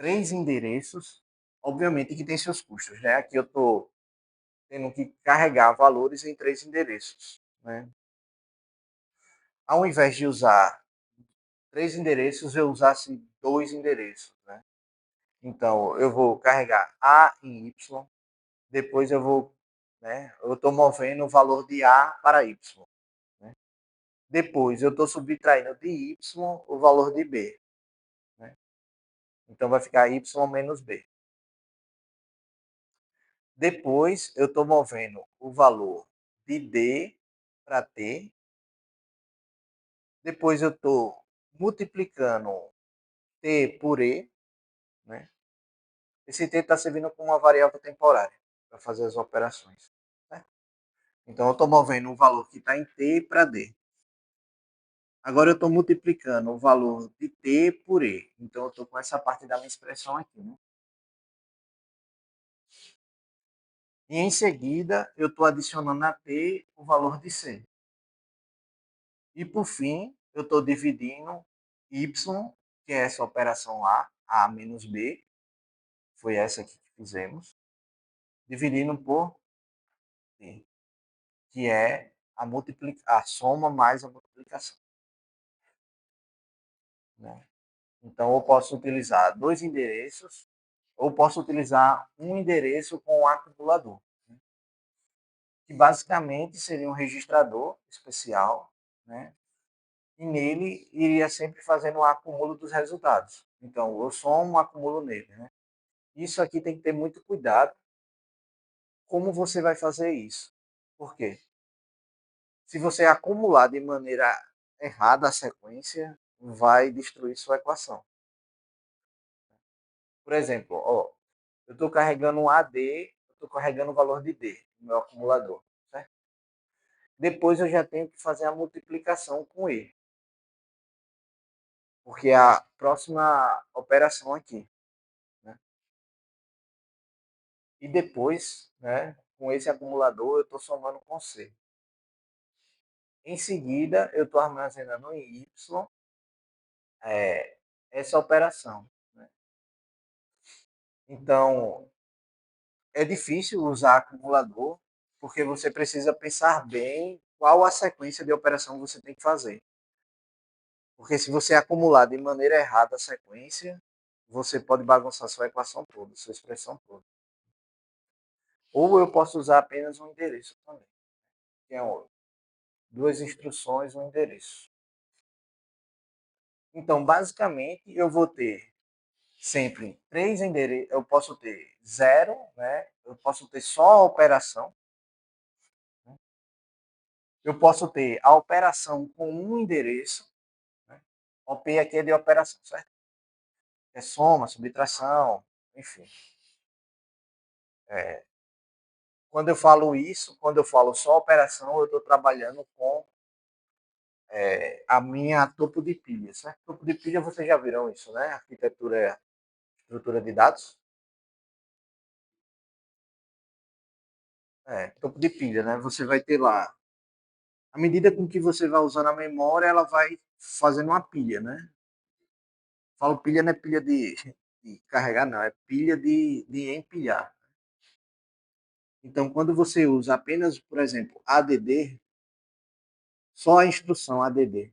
3 endereços, obviamente que tem seus custos, né? Aqui eu estou tendo que carregar valores em 3 endereços, né? Ao invés de usar 3 endereços, eu usasse 2 endereços, né? Então, eu vou carregar A em Y, depois eu vou, né? Eu estou movendo o valor de A para Y, né? Depois eu estou subtraindo de Y o valor de B, né? Então vai ficar Y menos B. Depois eu estou movendo o valor de D para T. Depois eu estou multiplicando T por E, né? Esse T está servindo como uma variável temporária para fazer as operações, né? Então eu estou movendo o valor que está em T para D. Agora eu estou multiplicando o valor de T por E. Então eu estou com essa parte da minha expressão aqui, né? E em seguida eu estou adicionando a T o valor de C. E por fim, eu estou dividindo Y, que é essa operação A menos B, foi essa aqui que fizemos, dividindo por T, que é a soma mais a multiplicação, né? Então, eu posso utilizar 2 endereços, ou posso utilizar um endereço com um acumulador, né? Que basicamente seria um registrador especial, né? E nele iria sempre fazendo o acúmulo dos resultados. Então, eu somo, acumulo nele, né? Isso aqui tem que ter muito cuidado como você vai fazer isso. Por quê? Se você acumular de maneira errada a sequência, vai destruir sua equação. Por exemplo, ó, eu estou carregando um AD, eu estou carregando o valor de D no meu acumulador, certo? Depois eu já tenho que fazer a multiplicação com E, porque é a próxima operação aqui, né? E depois, né, com esse acumulador, eu estou somando com C. Em seguida, eu estou armazenando em Y essa operação, né? Então, é difícil usar acumulador, porque você precisa pensar bem qual a sequência de operação você tem que fazer. Porque se você acumular de maneira errada a sequência, você pode bagunçar sua equação toda, sua expressão toda. Ou eu posso usar apenas um endereço também, que é duas instruções, um endereço. Então, basicamente, eu vou ter sempre 3 endereços. Eu posso ter zero, né? Eu posso ter só a operação. Né? Eu posso ter a operação com um endereço. Né? OP aqui é de operação, certo? É soma, subtração, enfim. É, quando eu falo isso, quando eu falo só operação, eu estou trabalhando com a minha topo de pilha, certo? Topo de pilha, vocês já viram isso, né? Arquitetura, estrutura de dados. Topo de pilha, né? Você vai ter lá, à medida com que você vai usando a memória, ela vai fazendo uma pilha, né? Falo pilha, não é pilha de carregar, não, é pilha de empilhar. Então, quando você usa apenas, por exemplo, ADD, só a instrução ADD,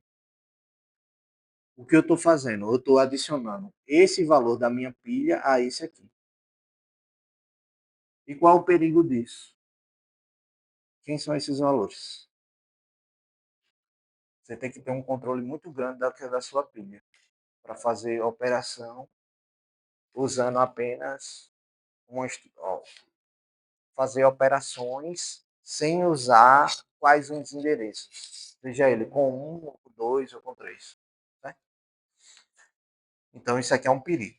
o que eu estou fazendo? Eu estou adicionando esse valor da minha pilha a esse aqui. E qual o perigo disso? Quem são esses valores? Você tem que ter um controle muito grande da sua pilha para fazer operação usando apenas uma, fazer operações sem usar quais os endereços, seja ele com um, ou com dois ou com três. Né? Então isso aqui é um perigo.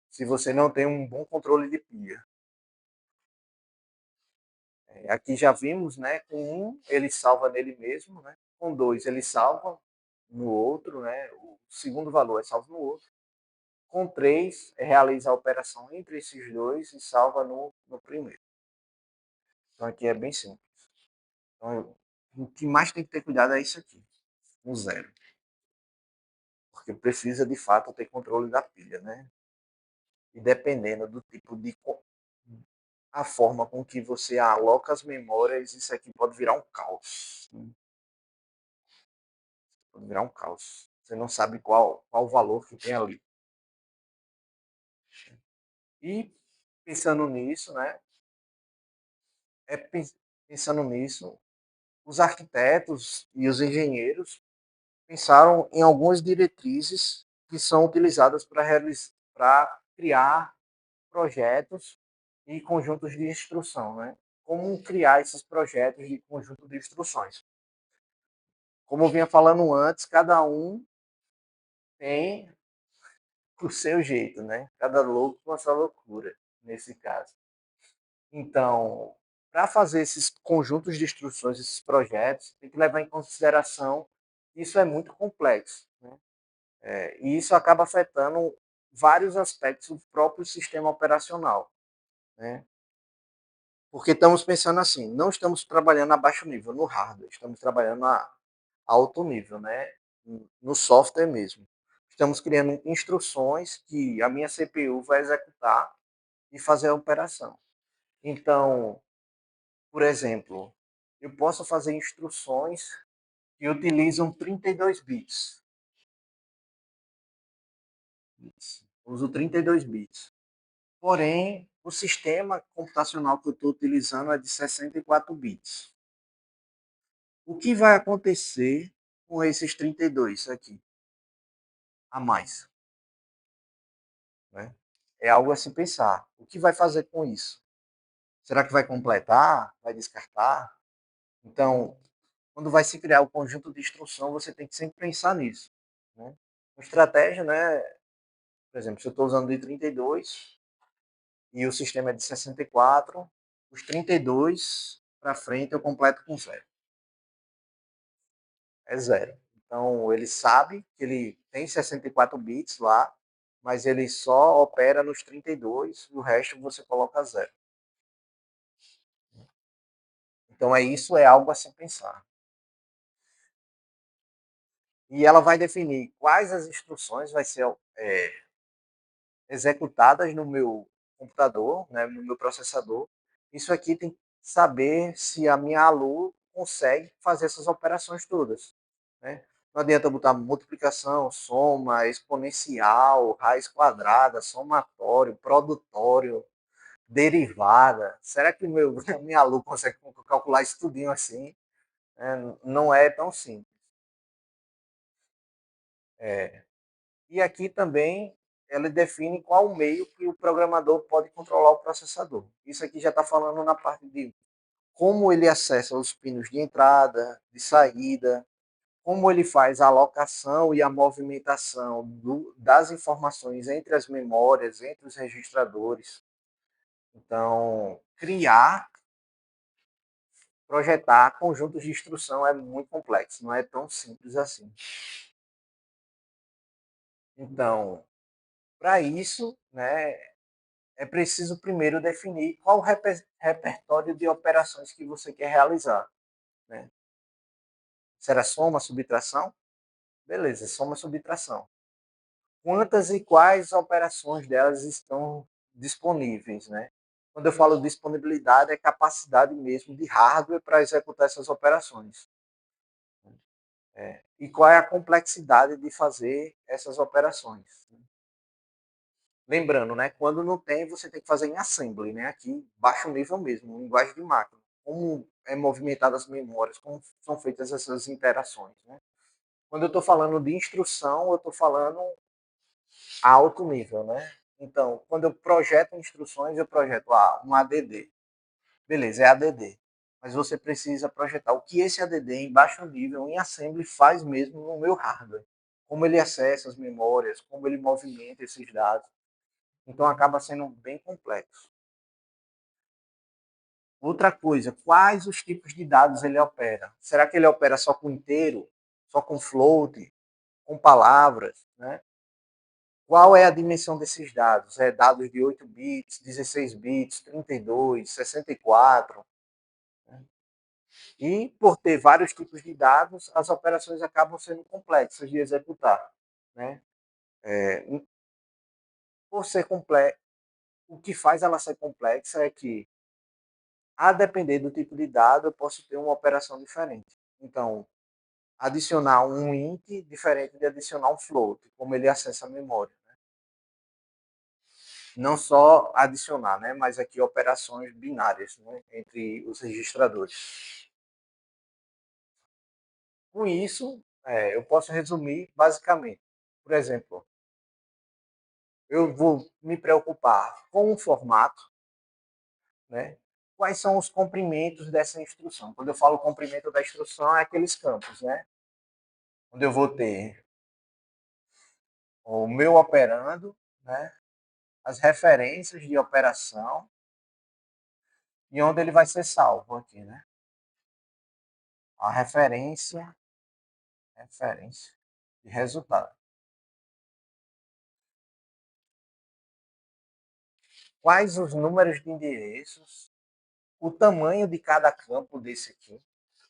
Se você não tem um bom controle de pilha. Aqui já vimos, né? Com um ele salva nele mesmo, né? Com dois ele salva no outro, né? O segundo valor é salvo no outro. Com três realiza a operação entre esses dois e salva no primeiro. Então aqui é bem simples. Então, o que mais tem que ter cuidado é isso aqui, no zero. Porque precisa de fato ter controle da pilha, né? E dependendo do tipo de a forma com que você aloca as memórias, isso aqui pode virar um caos. Pode virar um caos. Você não sabe qual o valor que tem ali. E pensando nisso, né? É, pensando nisso, os arquitetos e os engenheiros pensaram em algumas diretrizes que são utilizadas para criar projetos e conjuntos de instrução, né? Como criar esses projetos de conjunto de instruções. Como eu vinha falando antes, cada um tem o seu jeito, né? Cada louco com a sua loucura, nesse caso. Então, para fazer esses conjuntos de instruções, esses projetos, tem que levar em consideração que isso é muito complexo, né? E isso acaba afetando vários aspectos do próprio sistema operacional, né? Porque estamos pensando assim, não estamos trabalhando a baixo nível no hardware, estamos trabalhando a alto nível, né? No software mesmo. Estamos criando instruções que a minha CPU vai executar e fazer a operação. Então, por exemplo, eu posso fazer instruções que utilizam 32 bits. Uso 32 bits. Porém, o sistema computacional que eu estou utilizando é de 64 bits. O que vai acontecer com esses 32 aqui a mais? Né? É algo a se pensar. O que vai fazer com isso? Será que vai completar? Vai descartar? Então, quando vai se criar o conjunto de instrução, você tem que sempre pensar nisso. Né? Uma estratégia, né? Por exemplo, se eu estou usando de 32 e o sistema é de 64, os 32 para frente eu completo com zero. É zero. Então, ele sabe que ele tem 64 bits lá, mas ele só opera nos 32 e o resto você coloca zero. Então, isso é algo a se pensar. E ela vai definir quais as instruções vai ser executadas no meu computador, né, no meu processador. Isso aqui tem que saber se a minha ALU consegue fazer essas operações todas. Né? Não adianta botar multiplicação, soma, exponencial, raiz quadrada, somatório, produtório, derivada. Será que a minha ALU consegue calcular isso tudinho assim? Não é tão simples. É. E aqui também ela define qual meio que o programador pode controlar o processador. Isso aqui já está falando na parte de como ele acessa os pinos de entrada, de saída, como ele faz a alocação e a movimentação das informações entre as memórias, entre os registradores. Então, projetar conjuntos de instrução é muito complexo, não é tão simples assim. Então, para isso, né, é preciso primeiro definir qual o repertório de operações que você quer realizar. Né? Será soma, subtração? Beleza, soma, subtração. Quantas e quais operações delas estão disponíveis? Né? Quando eu falo disponibilidade, é capacidade mesmo de hardware para executar essas operações. E qual é a complexidade de fazer essas operações? Lembrando, né, quando não tem, você tem que fazer em assembly, né, aqui, baixo nível mesmo, linguagem de máquina. Como é movimentadas as memórias, como são feitas essas interações. Né? Quando eu estou falando de instrução, eu estou falando a alto nível. Né? Então, quando eu projeto instruções, eu projeto um ADD. Beleza, é ADD. Mas você precisa projetar o que esse ADD em baixo nível, em assembly, faz mesmo no meu hardware. Como ele acessa as memórias, como ele movimenta esses dados. Então acaba sendo bem complexo. Outra coisa, quais os tipos de dados ele opera? Será que ele opera só com inteiro, só com float, com palavras? Né? Qual é a dimensão desses dados? É dados de 8 bits, 16 bits, 32, 64? Né? E por ter vários tipos de dados, as operações acabam sendo complexas de executar. Né? Por ser O que faz ela ser complexa é que, a depender do tipo de dado, eu posso ter uma operação diferente. Então, adicionar um int diferente de adicionar um float, como ele acessa a memória. Não só adicionar, né, mas aqui operações binárias, né, entre os registradores. Com isso, eu posso resumir basicamente. Por exemplo, eu vou me preocupar com o formato, né? Quais são os comprimentos dessa instrução? Quando eu falo comprimento da instrução, é aqueles campos, né? Onde eu vou ter o meu operando, né? As referências de operação e onde ele vai ser salvo aqui, né? A referência de resultado. Quais os números de endereços, o tamanho de cada campo desse aqui.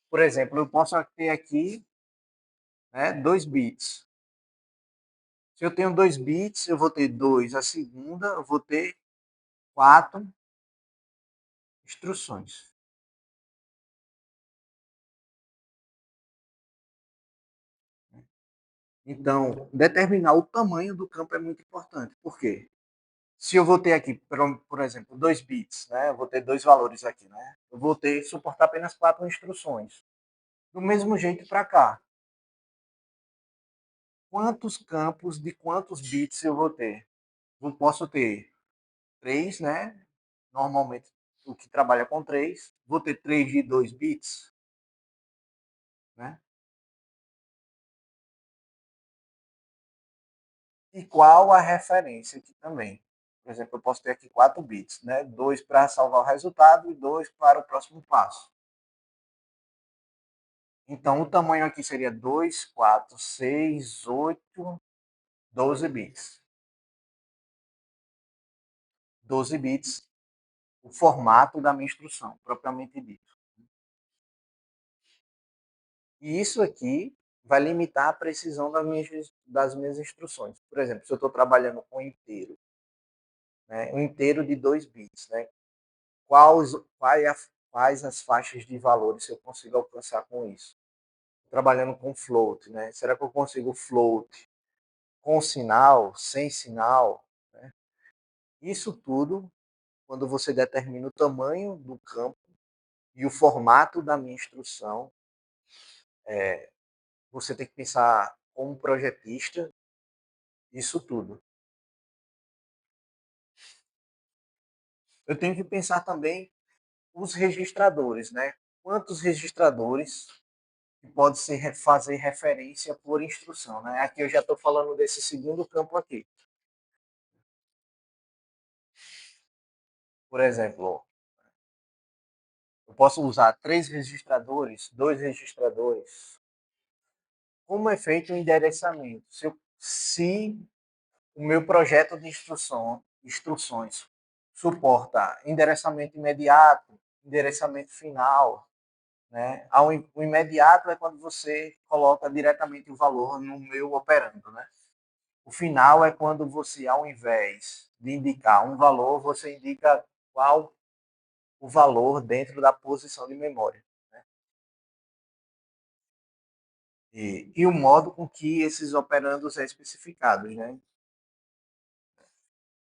Por exemplo, eu posso ter aqui, né, 2 bits. Se eu tenho 2 bits, eu vou ter 2. A segunda, eu vou ter 4 instruções. Então, determinar o tamanho do campo é muito importante. Por quê? Se eu vou ter aqui, por exemplo, 2 bits, né? Eu vou ter dois valores aqui, né? Eu vou ter suportar apenas 4 instruções. Do mesmo jeito para cá. Quantos campos de quantos bits eu vou ter? Eu posso ter 3, né? Normalmente o que trabalha com 3, vou ter 3 de 2 bits, né? E qual a referência aqui também? Por exemplo, eu posso ter aqui 4 bits, né? 2 para salvar o resultado e 2 para o próximo passo. Então, o tamanho aqui seria 2, 4, 6, 8, 12 bits. 12 bits, o formato da minha instrução, propriamente dito. E isso aqui vai limitar a precisão das minhas instruções. Por exemplo, se eu estou trabalhando com inteiro, né, um inteiro de 2 bits, né, quais as faixas de valores que eu consigo alcançar com isso? Trabalhando com float, né? Será que eu consigo float com sinal, sem sinal? Né? Isso tudo, quando você determina o tamanho do campo e o formato da minha instrução, você tem que pensar como projetista isso tudo. Eu tenho que pensar também os registradores, né? Quantos registradores que pode ser fazer referência por instrução, né? Aqui eu já estou falando desse segundo campo aqui. Por exemplo, eu posso usar 3 registradores, 2 registradores. Como é feito o endereçamento? Se o meu projeto de instruções suporta endereçamento imediato, endereçamento final, né? O imediato é quando você coloca diretamente o valor no meu operando, né? O final é quando você, ao invés de indicar um valor, você indica qual o valor dentro da posição de memória. Né? E o modo com que esses operandos é especificados. Né?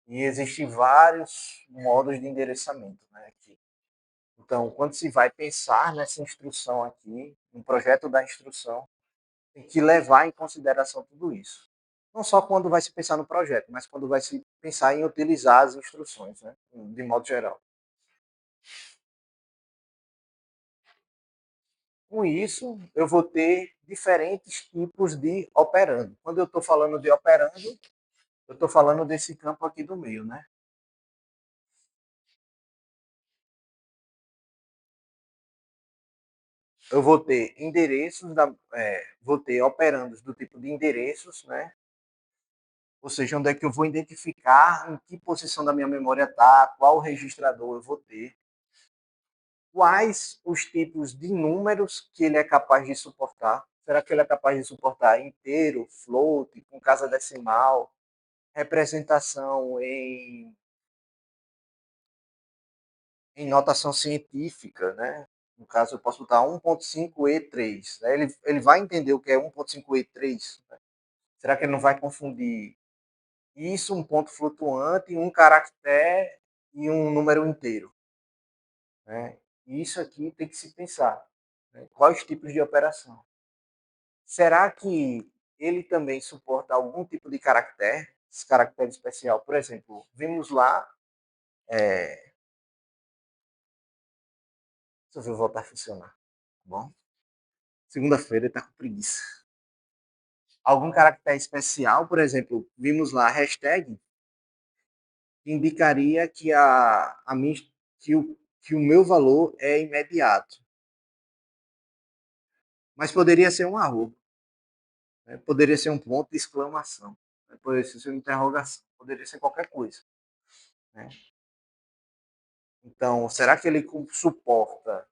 E existem vários modos de endereçamento. Né, aqui. Então, quando se vai pensar nessa instrução aqui, no projeto da instrução, tem que levar em consideração tudo isso. Não só quando vai se pensar no projeto, mas quando vai se pensar em utilizar as instruções, né, de modo geral. Com isso, eu vou ter diferentes tipos de operando. Quando eu estou falando de operando, eu estou falando desse campo aqui do meio, né? Eu vou ter vou ter operandos do tipo de endereços, né? Ou seja, onde é que eu vou identificar em que posição da minha memória está, qual registrador eu vou ter, quais os tipos de números que ele é capaz de suportar. Será que ele é capaz de suportar inteiro, float, com casa decimal, representação em em notação científica, né? No caso, eu posso botar 1.5E3. Né? Ele vai entender o que é 1.5E3? Né? Será que ele não vai confundir isso, um ponto flutuante, um caractere e um número inteiro? Né? Isso aqui tem que se pensar. Né? Quais tipos de operação? Será que ele também suporta algum tipo de caractere? Esse caractere especial, por exemplo, vimos lá, deixa eu voltar a funcionar, tá bom? Segunda-feira está com preguiça. Algum caractere especial, por exemplo, vimos lá a hashtag, que indicaria que, que o meu valor é imediato. Mas poderia ser um arroba, né? Poderia ser um ponto de exclamação, né? Poderia ser uma interrogação, poderia ser qualquer coisa. Né? Então, será que ele suporta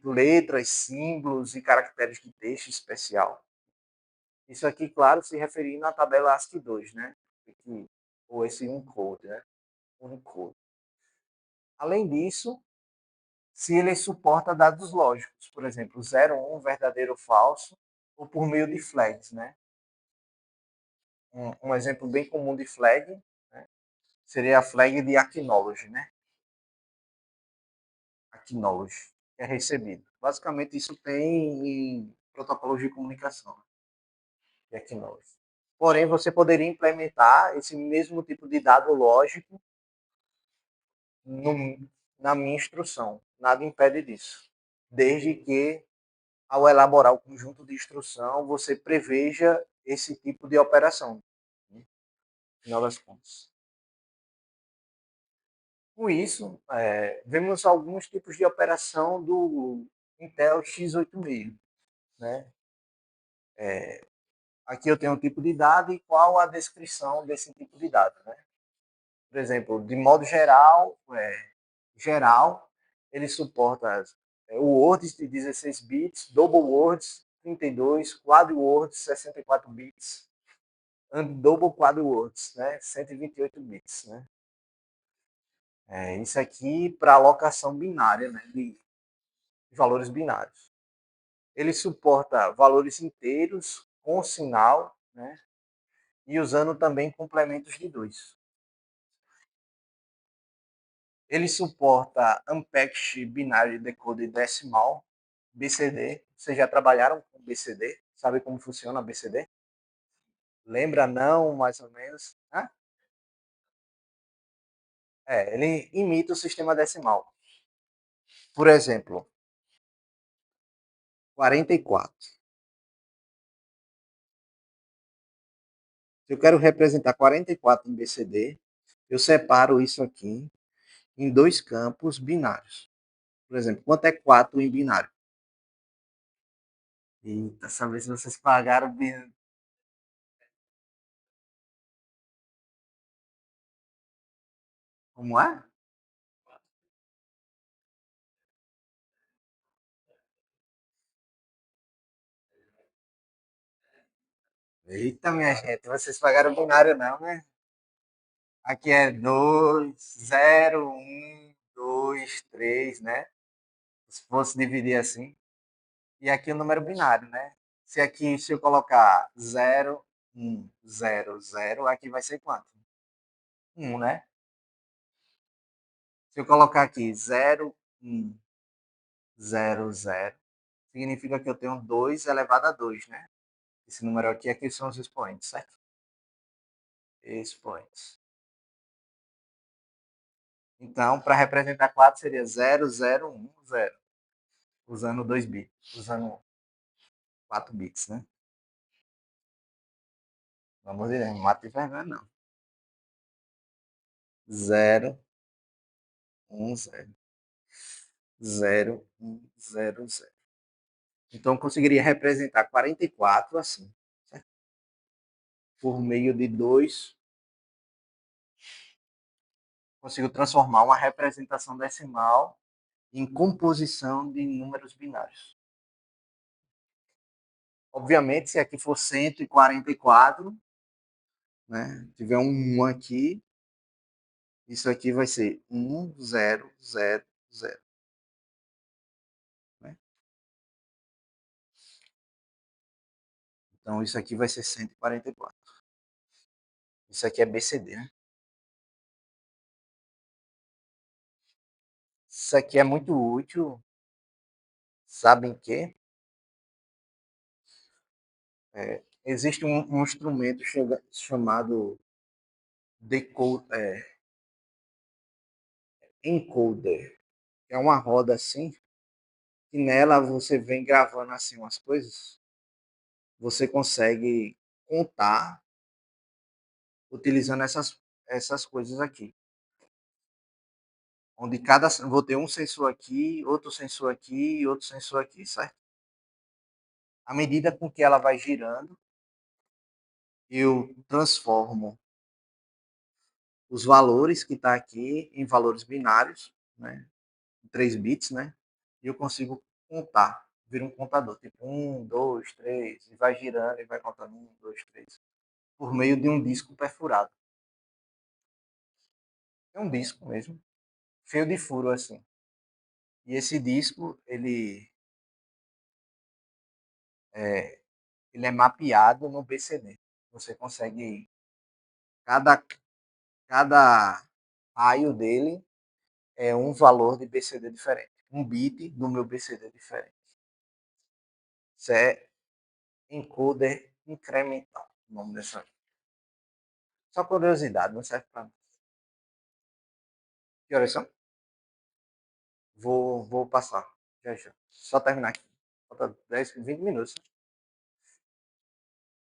letras, símbolos e caracteres de texto especial? Isso aqui, claro, se referindo à tabela ASCII 2, né? Ou esse Unicode, né? Unicode. Além disso, se ele suporta dados lógicos, por exemplo, 0, 1, verdadeiro ou falso, ou por meio de flags, né? Um exemplo bem comum de flag, né, seria a flag de acknowledge, né? Acknowledge, que é recebido. Basicamente, isso tem em protocolos de comunicação, de acknowledge. Porém, você poderia implementar esse mesmo tipo de dado lógico no, na minha instrução. Nada impede disso. Desde que, ao elaborar o conjunto de instrução, você preveja esse tipo de operação. Né? No final das contas. Com isso, vemos alguns tipos de operação do Intel x86. Né? Aqui eu tenho um tipo de dado e qual a descrição desse tipo de dado. Né? Por exemplo, de modo geral, ele suporta o Words de 16 bits, Double Words 32, Quad Words 64 bits, and Double Quad Words, né, 128 bits. Né? Isso aqui para alocação binária, né, de valores binários. Ele suporta valores inteiros com sinal, né, e usando também complementos de 2. Ele suporta Unpacked Binary Decoded Decimal, BCD. Vocês já trabalharam com BCD? Sabe como funciona BCD? Lembra não, mais ou menos? Hã? Ele imita o sistema decimal. Por exemplo, 44. Se eu quero representar 44 em BCD, eu separo isso aqui em dois campos binários. Por exemplo, quanto é 4 em binário? Eita, saber se vocês pagaram. Como é? Eita, minha gente, vocês pagaram binário não, né? Aqui é 2, 0, 1, 2, 3, né? Se fosse dividir assim. E aqui o número binário, né? Se eu colocar 0, 1, 0, 0, aqui vai ser quanto? 1, né? Se eu colocar aqui 0, 1, 0, 0, significa que eu tenho 2 elevado a 2, né? Esse número aqui são os expoentes, certo? Expoentes. Então, para representar 4 seria 0, 0, 1, 0. Usando 2 bits. Usando 4 bits, né? Vamos ver, não mata de vergonha, não. 0, 1, 0. 0, 1, 0, 0. Então, eu conseguiria representar 44 assim, certo? Por meio de 2, consigo transformar uma representação decimal em composição de números binários. Obviamente, se aqui for 144, né, tiver um 1 aqui, Isso aqui vai ser 1000, né? Então isso aqui vai ser 144. Isso aqui é BCD, né? Isso aqui é muito útil, sabem que existe um instrumento chamado encoder, que é uma roda assim, e nela você vem gravando assim umas coisas, você consegue contar utilizando essas coisas aqui. Onde vou ter um sensor aqui, outro sensor aqui e outro sensor aqui, certo? À medida com que ela vai girando, eu transformo os valores que está aqui em valores binários, né? 3 bits, né? E eu consigo contar, vira um contador, tipo 1, 2, 3, e vai girando e vai contando 1, 2, 3, por meio de um disco perfurado. É um disco mesmo, cheio de furo assim. E esse disco, é, ele é mapeado no BCD. Você consegue, cada, cada raio dele é um valor de BCD diferente. Um bit do meu BCD diferente. Isso é encoder incremental, o nome dessa. Só curiosidade, não serve para. Que horas são? Vou passar. Já, já. Só terminar aqui. Falta 10, 20 minutos.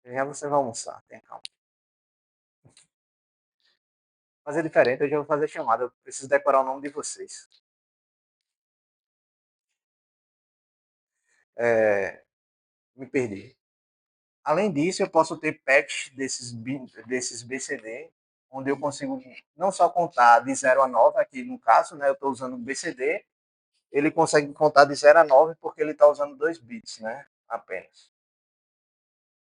Já você vai almoçar, tenha calma. Fazer diferente, hoje eu vou fazer chamada. Eu preciso decorar o nome de vocês. Me perdi. Além disso, eu posso ter packs desses BCD, onde eu consigo não só contar de 0 a 9, aqui no caso, né, eu estou usando o BCD, ele consegue contar de 0 a 9 porque ele está usando 2 bits, né, apenas.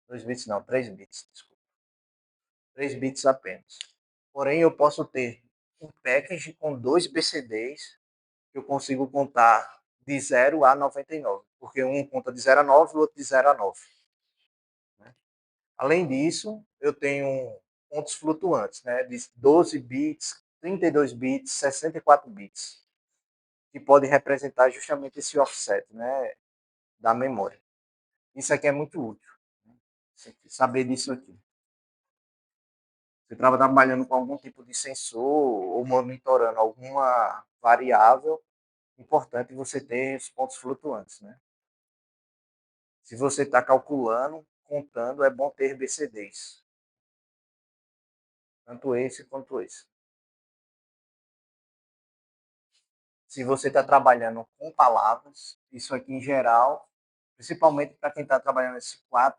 2 bits não, 3 bits, desculpa. 3 bits apenas. Porém, eu posso ter um package com 2 BCDs que eu consigo contar de 0 a 99, porque um conta de 0 a 9 e o outro de 0 a 9. Né? Além disso, eu tenho pontos flutuantes, né, de 12 bits, 32 bits, 64 bits, que pode representar justamente esse offset, né, da memória. Isso aqui é muito útil, né? Saber disso aqui. Você estava trabalhando com algum tipo de sensor ou monitorando alguma variável, importante você ter os pontos flutuantes, né? Se você está calculando, contando, é bom ter BCDs, tanto esse quanto esse. Se você está trabalhando com palavras, isso aqui em geral, principalmente para quem está trabalhando esse Quad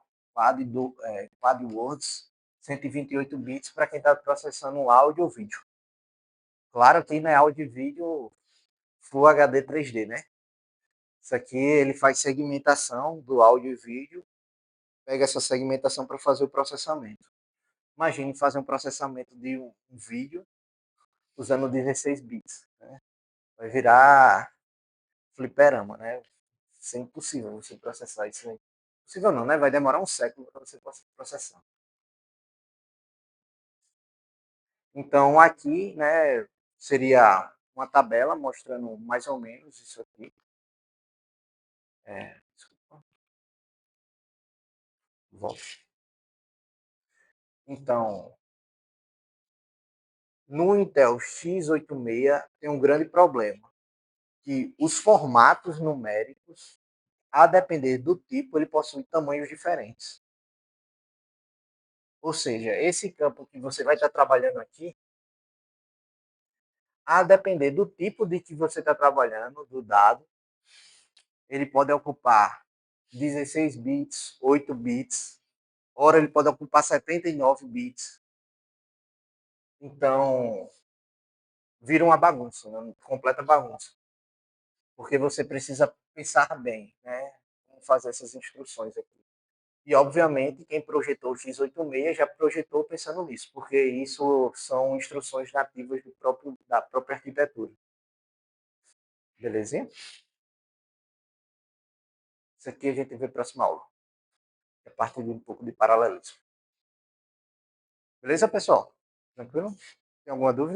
Words, 128 bits para quem está processando áudio ou vídeo. Claro que não é áudio e vídeo Full HD 3D, né? Isso aqui ele faz segmentação do áudio e vídeo, pega essa segmentação para fazer o processamento. Imagine fazer um processamento de um vídeo usando 16 bits. Né? Vai virar fliperama, né? Isso é impossível você processar isso aí. Possível não, né? Vai demorar um século para você processar. Então aqui, né, seria uma tabela mostrando mais ou menos isso aqui. Desculpa, volta. Então, no Intel x86 tem um grande problema, que os formatos numéricos, a depender do tipo, ele possui tamanhos diferentes. Ou seja, esse campo que você vai estar trabalhando aqui, a depender do tipo de que você está trabalhando, do dado, ele pode ocupar 16 bits, 8 bits, ora ele pode ocupar 79 bits. Então, vira uma bagunça, uma completa bagunça. Porque você precisa pensar bem, né? Como fazer essas instruções aqui. E, obviamente, quem projetou o x86 já projetou pensando nisso, porque isso são instruções nativas da própria arquitetura. Belezinha? Isso aqui a gente vê na próxima aula. A partir de um pouco de paralelismo. Beleza, pessoal? Tranquilo? Tem alguma dúvida?